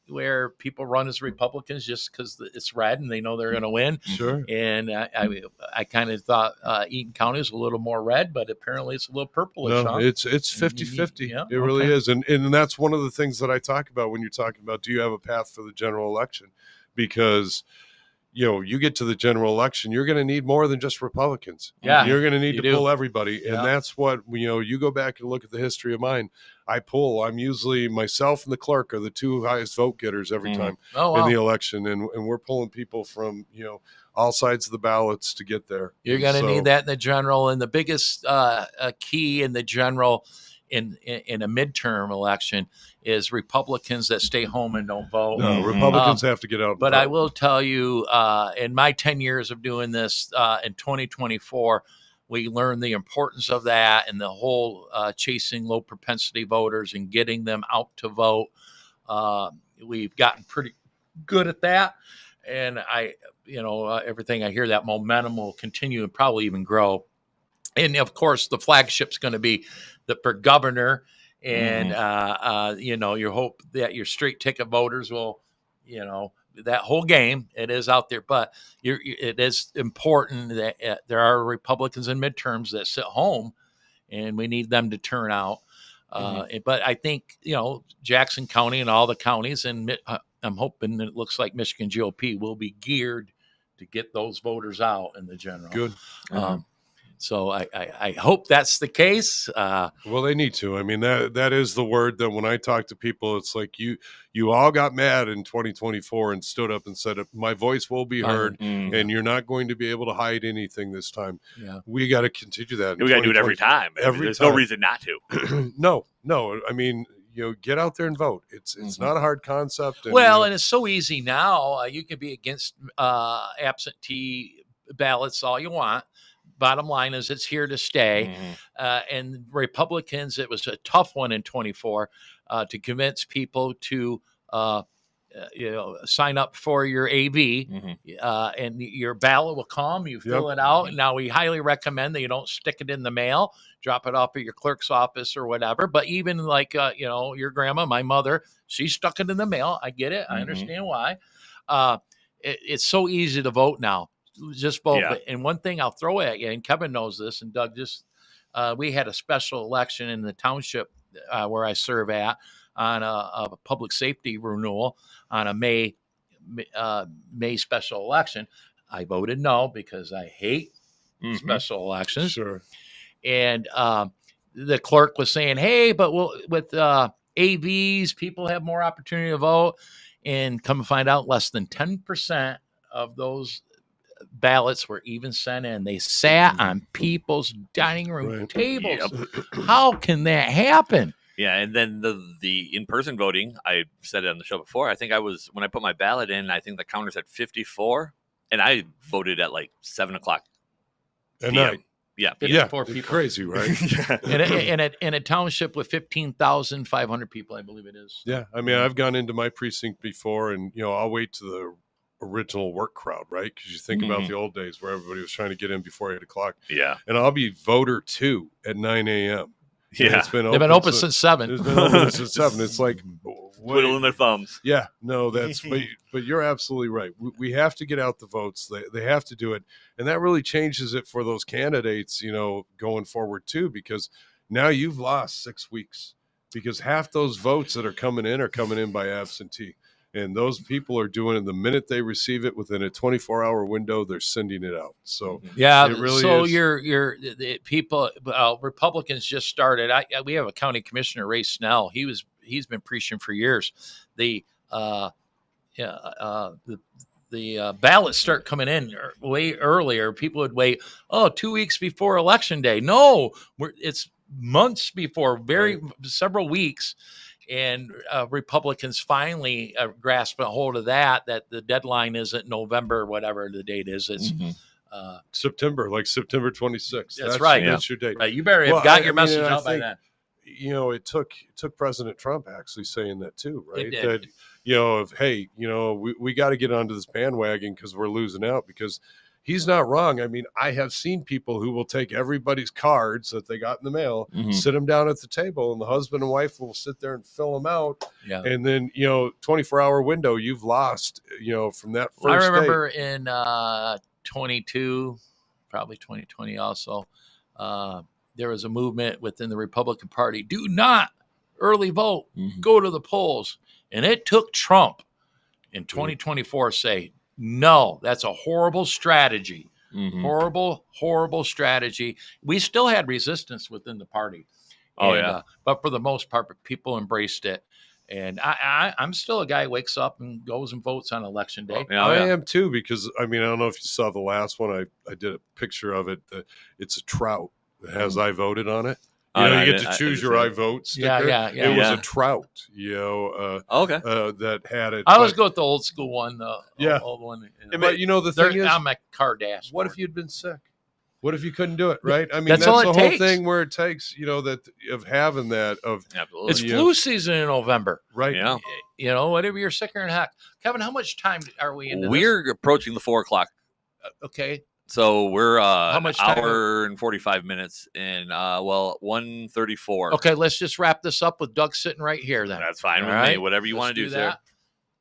C: where people run as Republicans just because it's red and they know they're going to win.
D: sure.
C: And I kind of thought Eaton County is a little more red, but apparently it's a little purplish.
D: No,
C: Huh?
D: it's 50-50.
C: Yeah,
D: It really
C: okay.
D: is. And that's one of the things that I talk about when you're talking about, do you have a path for the general election? Because, you get to the general election, you're going to need more than just Republicans.
C: Yeah,
D: You're going to need
C: you
D: to
C: do.
D: pull everybody.
C: Yeah.
D: And that's what, you go back and look at the history of mine. I'm usually, myself and the clerk are the two highest vote getters every time
C: Oh, wow.
D: in the election. And we're pulling people from, all sides of the ballots to get there.
C: You're going to
D: So-
C: need that in the general, and the biggest key in the general in a midterm election is Republicans that stay home and don't vote.
D: No, Republicans have to get out. and
C: But I
D: vote.
C: will tell you, in my 10 years of doing this, in 2024, we learned the importance of that and the whole chasing low propensity voters and getting them out to vote. We've gotten pretty good at that. And everything I hear, that momentum will continue and probably even grow. And of course, the flagship's going to be for governor. And, you hope that your straight ticket voters will, that whole game, it is out there. But it is important that there are Republicans in midterms that sit home, and we need them to turn out. But I think, Jackson County and all the counties, and I'm hoping it looks like Michigan GOP will be geared to get those voters out in the general.
D: Good.
C: So I hope that's the case.
D: Well, they need to. I mean, that is the word that when I talk to people, it's like you all got mad in 2024 and stood up and said, my voice will be heard, and you're not going to be able to hide anything this time.
C: Yeah.
D: We got to continue that.
B: We got to do it every time. There's no reason not to.
D: No. I mean, get out there and vote. It's not a hard concept. And,
C: And it's so easy now. You can be against absentee ballots all you want. Bottom line is it's here to stay. And Republicans, it was a tough one in 24 to convince people to, sign up for your AV, and your ballot will come. You fill it out. Now, we highly recommend that you don't stick it in the mail, drop it off at your clerk's office or whatever. But even like, your grandma, my mother, she stuck it in the mail. I get it. I understand why. It's so easy to vote now. Just vote.
B: Yeah.
C: And one thing I'll throw at you, and Kevin knows this, and Doug, we had a special election in the township where I serve at on a public safety renewal on a May special election. I voted no because I hate special elections.
D: Sure.
C: And the clerk was saying, hey, but with AVs, people have more opportunity to vote. And come to find out, less than 10% of those ballots were even sent in. They sat on people's dining room tables. How can that happen?
B: Yeah, and then the in-person voting, I said it on the show before. I think when I put my ballot in, I think the counter said 54, and I voted at like 7:00
D: At
B: PM.
D: night.
B: Yeah,
D: Yeah.
C: 54 people.
D: Crazy, right?
C: In a township with 15,500 people, I believe it is.
D: Yeah. I mean, I've gone into my precinct before, and, I'll wait to the original work crowd, right? Because you think about the old days where everybody was trying to get in before 8:00.
B: Yeah.
D: And I'll be voter 2 at 9 a.m.
B: Yeah.
D: It's been
C: They've been open since 7.
D: It's been open since 7. It's like,
B: Twiddling their thumbs.
D: yeah, no, but you're absolutely right. We have to get out the votes. They have to do it. And that really changes it for those candidates, going forward too, because now you've lost 6 weeks because half those votes that are coming in by absentee. And those people are doing it the minute they receive it. Within a 24-hour window, they're sending it out. So
C: yeah,
D: it really
C: so
D: is.
C: the people, Republicans just started. We have a county commissioner, Ray Snell. He's been preaching for years. The ballots start coming in way earlier. People would wait 2 weeks before election day. No, it's months before, several weeks. And Republicans finally grasp a hold of that the deadline isn't November, whatever the date is. It's
D: September 26th.
C: That's right.
D: That's your date.
C: Right. You better have
D: Well,
C: got
D: I
C: your
D: mean,
C: message
D: and I
C: out by
D: think,
C: then.
D: It took President Trump actually saying that too, right?
C: It did.
D: That, hey, we got to get onto this bandwagon because we're losing out, because he's not wrong. I mean, I have seen people who will take everybody's cards that they got in the mail, sit them down at the table, and the husband and wife will sit there and fill them out.
C: Yeah.
D: And then, 24-hour window, you've lost, from that first
C: I remember
D: date.
C: in 22, probably 2020 also, there was a movement within the Republican Party. Do not early vote. Go to the polls. And it took Trump in 2024 say, no, that's a horrible strategy. Horrible strategy. We still had resistance within the party. But for the most part, people embraced it. And I'm still a guy who wakes up and goes and votes on election day.
D: I am too, because, I don't know if you saw the last one. I did a picture of it. It's a trout that has I voted on it. You get to choose your I vote sticker.
C: Yeah.
D: It was a trout, that had it.
C: I always go with the old school one, the old one.
D: But the thing is,
C: I'm a car dash.
D: What if you'd been sick? What if you couldn't do it, right? I mean,
C: That's
D: that's
C: all
D: the
C: it
D: whole
C: takes.
D: thing where it takes, that of having that of
B: Absolutely.
C: It's flu season in November.
D: right.
B: Yeah.
C: Whatever you're sicker than heck. Kevin, how much time are we into
B: We're approaching the 4 o'clock.
C: this? Okay.
B: So we're
C: How much time?
B: hour and 45 minutes in 1:34.
C: Okay, let's just wrap this up with Doug sitting right here then.
B: That's fine
C: All
B: with me.
C: right.
B: Whatever you
C: Let's
B: want to do, sir.
C: that.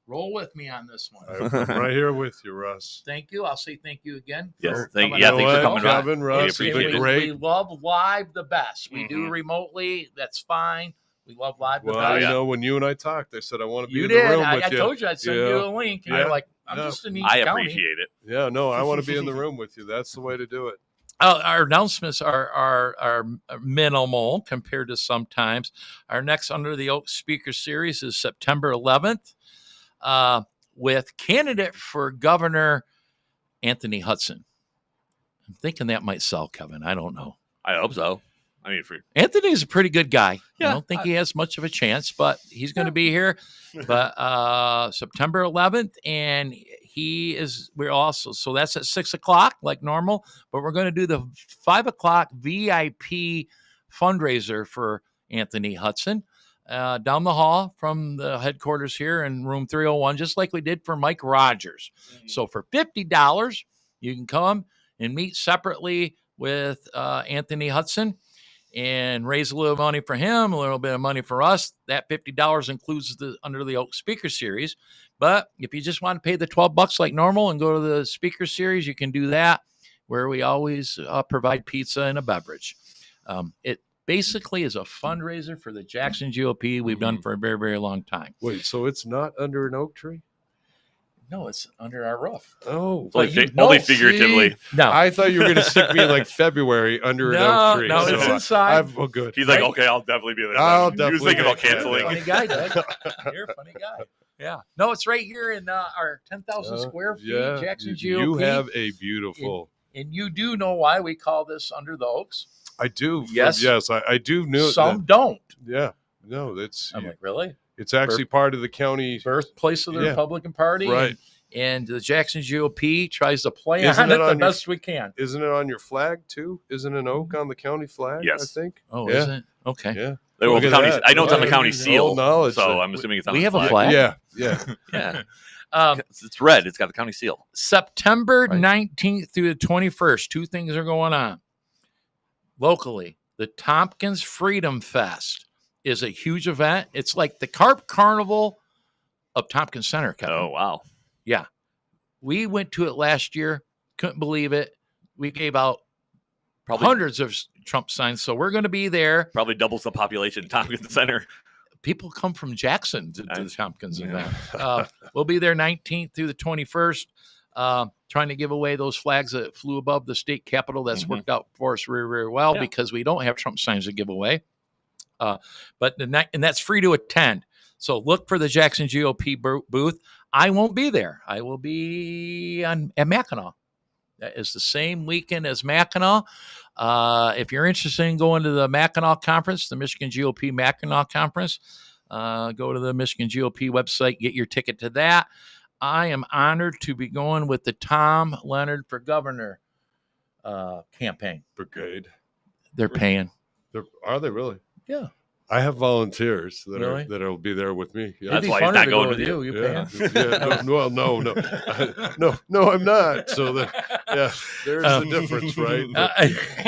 C: Roll with me on this one.
D: I'm right here with you, Russ.
C: Thank you. I'll say thank you again.
B: Yes,
C: for
B: thank
C: coming
B: you. Yeah,
C: out.
B: thanks for coming by.
D: Kevin, Russ, it's
B: appreciate
D: been
B: it.
D: great.
C: We love live the best. We do remotely. That's fine. We love live the
D: Well,
C: best.
D: when you and I talked, I said I want to be
C: You
D: in
C: did.
D: the room
C: I
D: with you.
C: told you I'd send you a link. And you're like, I'm
D: Yeah.
C: just in Eaton
B: I
C: County.
B: appreciate it.
D: Yeah, no, I want to be in the room with you. That's the way to do it.
C: Our announcements are minimal compared to sometimes. Our next Under the Oak Speaker Series is September 11th with candidate for Governor Anthony Hudson. I'm thinking that might sell, Kevin. I don't know.
B: I hope so.
C: Anthony's a pretty good guy.
B: Yeah,
C: I don't think he has much of a chance, but he's going to be here. But September 11th, and we're also, so that's at 6 o'clock like normal, but we're going to do the 5 o'clock VIP fundraiser for Anthony Hudson down the hall from the headquarters here in room 301, just like we did for Mike Rogers. So for $50, you can come and meet separately with Anthony Hudson and raise a little money for him, a little bit of money for us. That $50 includes the Under the Oak Speaker Series. But if you just want to pay the $12 like normal and go to the Speaker Series, you can do that, where we always provide pizza and a beverage. It basically is a fundraiser for the Jackson GOP we've done for a very, very long time.
D: Wait, so it's not under an oak tree?
C: No, it's under our roof.
D: Oh,
B: Only figuratively.
D: See?
C: No.
D: I thought you were going to stick me in like February under an oak tree.
C: No, it's inside.
D: Oh, good.
B: He's like, okay, I'll definitely be there.
D: I'll
B: He was
D: definitely
B: thinking about
D: be there.
B: canceling.
C: Funny guy, Doug. You're a funny guy. Yeah. No, it's right here in our 10,000 square feet,
D: Yeah,
C: Jackson GOP.
D: you have a beautiful.
C: And you do know why we call this Under the Oaks?
D: I do.
C: Yes.
D: Yes, I do know.
C: Some don't.
D: Yeah. No, that's.
C: I'm like, really?
D: It's actually part of the county.
C: Birthplace of the
D: Yeah.
C: Republican Party.
D: Right.
C: And the Jackson GOP tries to play
D: Isn't
C: on
D: it
C: it the
D: on your-
C: best we can.
D: Isn't it on your flag too? Isn't an oak on the county flag?
B: Yes.
D: I think.
C: Oh,
D: Yeah.
C: is it? Okay.
D: Yeah.
B: Well,
D: Look
B: the
D: at
B: county,
D: that.
B: I know it's on the
D: Yeah.
B: county
D: Old
B: seal,
D: knowledge.
B: so I'm assuming it's on
C: We
B: the
C: have a
B: flag.
C: flag.
D: Yeah.
B: Yeah,
C: Um,
B: it's red. It's got the county seal.
C: September
D: Right.
C: 19th through the 21st, two things are going on. Locally, the Tompkins Freedom Fest is a huge event. It's like the Carp Carnival of Tompkins Center, Kevin.
B: Oh wow.
C: Yeah. We went to it last year. Couldn't believe it. We gave out
B: Probably
C: hundreds of Trump signs. So we're going to be there.
B: probably doubles the population. Tompkins Center.
C: People come from Jackson to the Tompkins
B: Yeah.
C: event. We'll be there 19th through the 21st, trying to give away those flags that flew above the state capitol. That's worked out for us very, very well because we don't have Trump signs to give away. And that's free to attend. So look for the Jackson GOP booth. I won't be there. I will be at Mackinac. That is the same weekend as Mackinac. If you're interested in going to the Mackinac Conference, the Michigan GOP Mackinac Conference, go to the Michigan GOP website, get your ticket to that. I am honored to be going with the Tom Leonard for Governor campaign.
D: Brigade.
C: They're paying.
D: Are they really?
C: Yeah.
D: I have volunteers that
C: Really?
D: that'll be there with me. Yeah.
C: It'd be
B: That's why he's
C: funner
B: not
C: to
B: going
C: go
B: with
C: with
B: you.
C: you. You
D: Yeah,
C: paying?
D: yeah, no, I'm not. So there's the difference, right?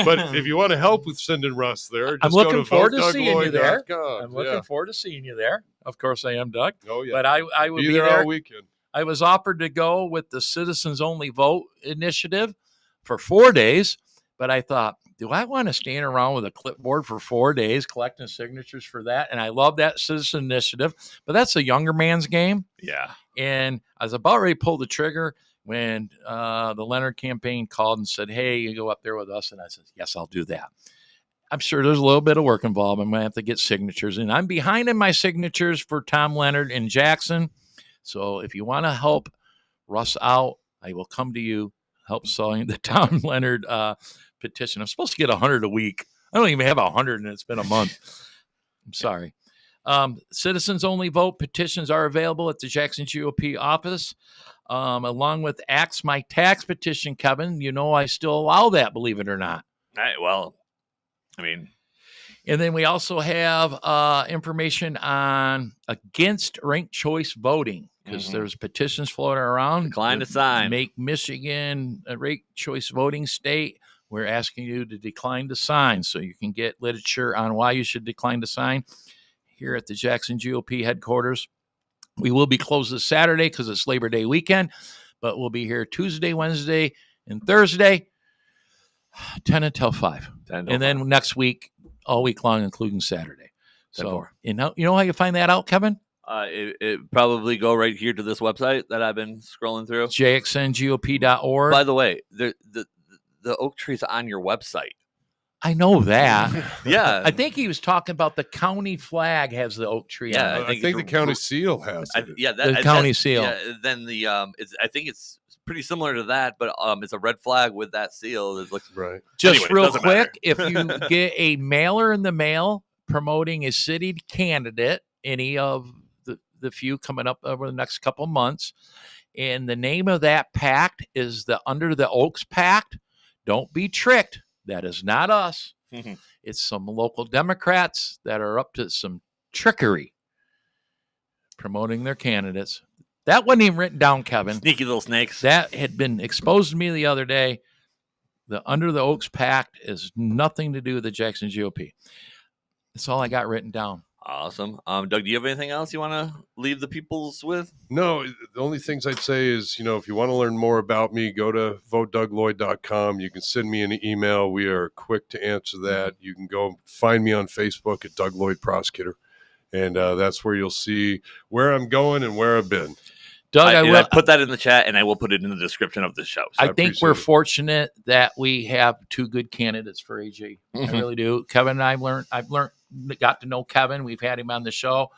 D: But if you want to help with sending Russ there, just
C: I'm
D: go
C: looking
D: to
C: forward to seeing you there.
D: votedougloyd.com.
C: I'm looking forward to seeing you there. Of course, I am, Doug.
D: Oh yeah,
C: But I will
D: be
C: be
D: there
C: there.
D: all weekend.
C: I was offered to go with the Citizens Only Vote initiative for 4 days, but I thought, do I want to stand around with a clipboard for 4 days collecting signatures for that? And I love that citizen initiative, but that's a younger man's game.
B: Yeah.
C: And I was about ready to pull the trigger when the Leonard campaign called and said, hey, you go up there with us. And I said, yes, I'll do that. I'm sure there's a little bit of work involved. I'm going to have to get signatures. And I'm behind in my signatures for Tom Leonard in Jackson. So if you want to help Russ out, I will come to you, help sign the Tom Leonard petition. I'm supposed to get 100 a week. I don't even have 100, and it's been a month. I'm sorry. Citizens Only Vote petitions are available at the Jackson GOP office, along with Axe My Tax petition, Kevin. You know I still allow that, believe it or not.
B: All right. Well, I mean,
C: And then we also have information on against ranked choice voting, because there's petitions floating around.
B: Decline to sign.
C: Make Michigan a ranked choice voting state. We're asking you to decline to sign, so you can get literature on why you should decline to sign here at the Jackson GOP headquarters. We will be closed this Saturday because it's Labor Day weekend, but we'll be here Tuesday, Wednesday, and Thursday, 10 until 5. And then next week, all week long, including Saturday. So, you know how you find that out, Kevin?
B: It probably go right here to this website that I've been scrolling through.
C: jxngop.org.
B: By the way, the oak tree's on your website.
C: I know that.
B: Yeah.
C: I think he was talking about the county flag has the oak tree
B: Yeah,
C: on it.
D: I think the county seal has it.
C: The county seal.
B: Yeah, then I think it's pretty similar to that, but it's a red flag with that seal. It looks
D: Right.
C: Just
B: Anyway, it
C: real
B: doesn't
C: quick, if you get a mailer in the mail promoting a city candidate, any of the few coming up over the next couple months, and the name of that pact is the Under the Oaks Pact, don't be tricked. That is not us. It's some local Democrats that are up to some trickery promoting their candidates. That wasn't even written down, Kevin.
B: sneaky little snakes.
C: That had been exposed to me the other day. The Under the Oaks Pact is nothing to do with the Jackson GOP. That's all I got written down.
B: Awesome. Doug, do you have anything else you want to leave the peoples with?
D: No, the only things I'd say is, if you want to learn more about me, go to votedougloyd.com. You can send me an email. We are quick to answer that. You can go find me on Facebook at Doug Lloyd Prosecutor. And that's where you'll see where I'm going and where I've been.
C: Doug,
B: I put that in the chat, and I will put it in the description of the show. So
C: I think we're
D: appreciate it.
C: fortunate that we have two good candidates for AG. I really do. Kevin and I've got to know Kevin. We've had him on the show.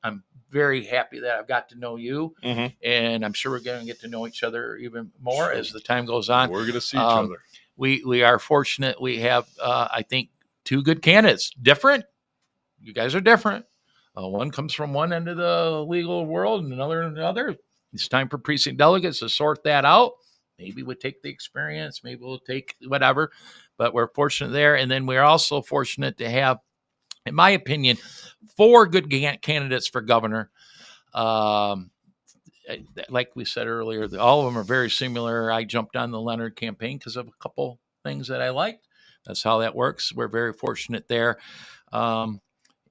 C: I'm very happy that I've got to know you, and I'm sure we're going to get to know each other even more as the time goes on.
D: We're going to see each other.
C: We are fortunate. We have, I think, two good candidates. Different. You guys are different. One comes from one end of the legal world and another. It's time for precinct delegates to sort that out. Maybe we'll take the experience. Maybe we'll take whatever. But we're fortunate there. And then we're also fortunate to have, in my opinion, 4 good candidates for governor. Like we said earlier, all of them are very similar. I jumped on the Leonard campaign because of a couple things that I liked. That's how that works. We're very fortunate there. And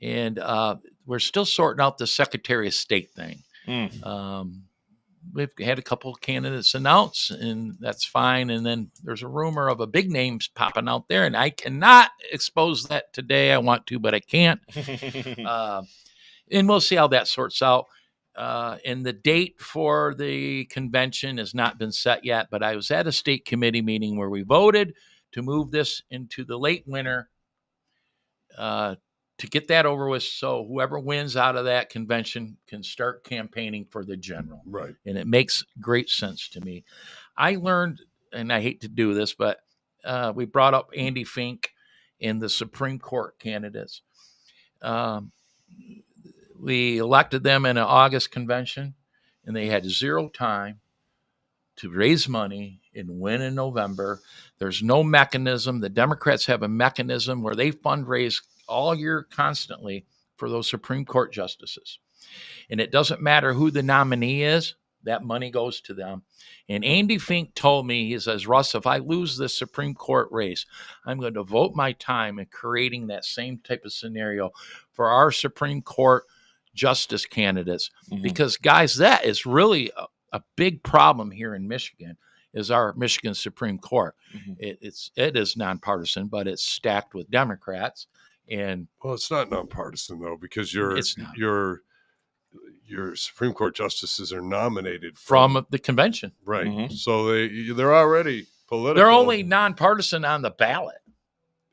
C: we're still sorting out the Secretary of State thing. We've had a couple of candidates announce, and that's fine. And then there's a rumor of a big name popping out there, and I cannot expose that today. I want to, but I can't. And we'll see how that sorts out. And the date for the convention has not been set yet, but I was at a state committee meeting where we voted to move this into the late winter to get that over with, so whoever wins out of that convention can start campaigning for the general.
D: Right.
C: And it makes great sense to me. I learned, and I hate to do this, but we brought up Andy Fink and the Supreme Court candidates. We elected them in an August convention, and they had 0 time to raise money and win in November. There's no mechanism. The Democrats have a mechanism where they fundraise all year constantly for those Supreme Court justices. And it doesn't matter who the nominee is, that money goes to them. And Andy Fink told me, he says, Russ, if I lose this Supreme Court race, I'm going to devote my time in creating that same type of scenario for our Supreme Court justice candidates. Because, guys, that is really a big problem here in Michigan, is our Michigan Supreme Court. It is nonpartisan, but it's stacked with Democrats. And
D: well, it's not nonpartisan though, because your Supreme Court justices are nominated
C: from the convention,
D: right? So they're already political.
C: They're only nonpartisan on the ballot.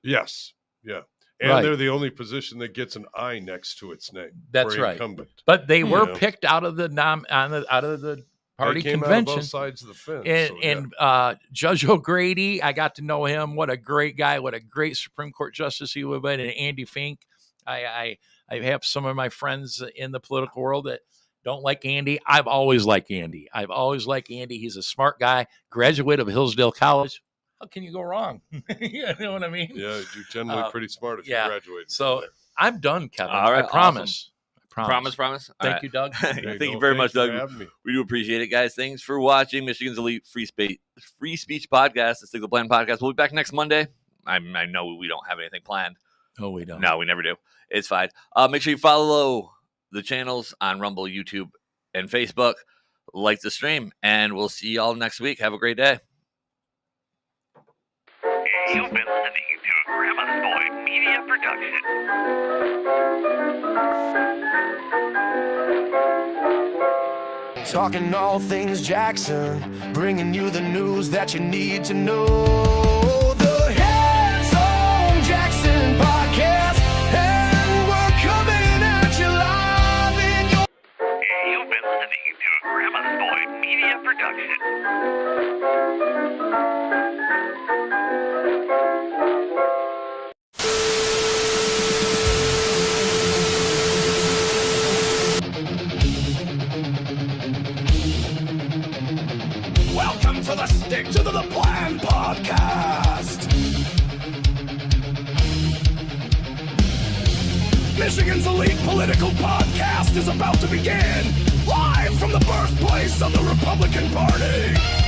D: Yes, yeah, and they're the only position that gets an I next to its name.
C: That's right.
D: Incumbent.
C: But they were picked out of the out of the party convention.
D: Out of both sides of the fence.
C: And Judge O'Grady, I got to know him. What a great guy! What a great Supreme Court justice he would have been. And Andy Fink, I have some of my friends in the political world that don't like Andy. I've always liked Andy. He's a smart guy, graduate of Hillsdale College. How can you go wrong? You know what I mean?
D: Yeah, you're generally pretty smart if you graduate.
C: So I'm done, Kevin.
B: All right,
C: I promise.
B: Awesome. Promise.
C: Thank you, Doug.
B: Thank you very much, Doug. We do appreciate it, guys. Thanks for watching Michigan's Elite Free Speech Podcast, the Signal Plan Podcast. We'll be back next Monday. I know we don't have anything planned.
C: Oh, we don't.
B: No, we never do. It's fine. Make sure you follow the channels on Rumble, YouTube, and Facebook. Like the stream, and we'll see you all next week. Have a great day.
E: You've been listening to a Grandma's Boy Media Production.
A: Talking all things Jackson, bringing you the news that you need to know. The Hands on Jackson podcast, and we're coming at you live in your...
E: You've been listening to a Grandma's Boy Media Production.
A: Welcome to the Stick to the Plan podcast. Michigan's elite political podcast is about to begin, live from the birthplace of the Republican Party.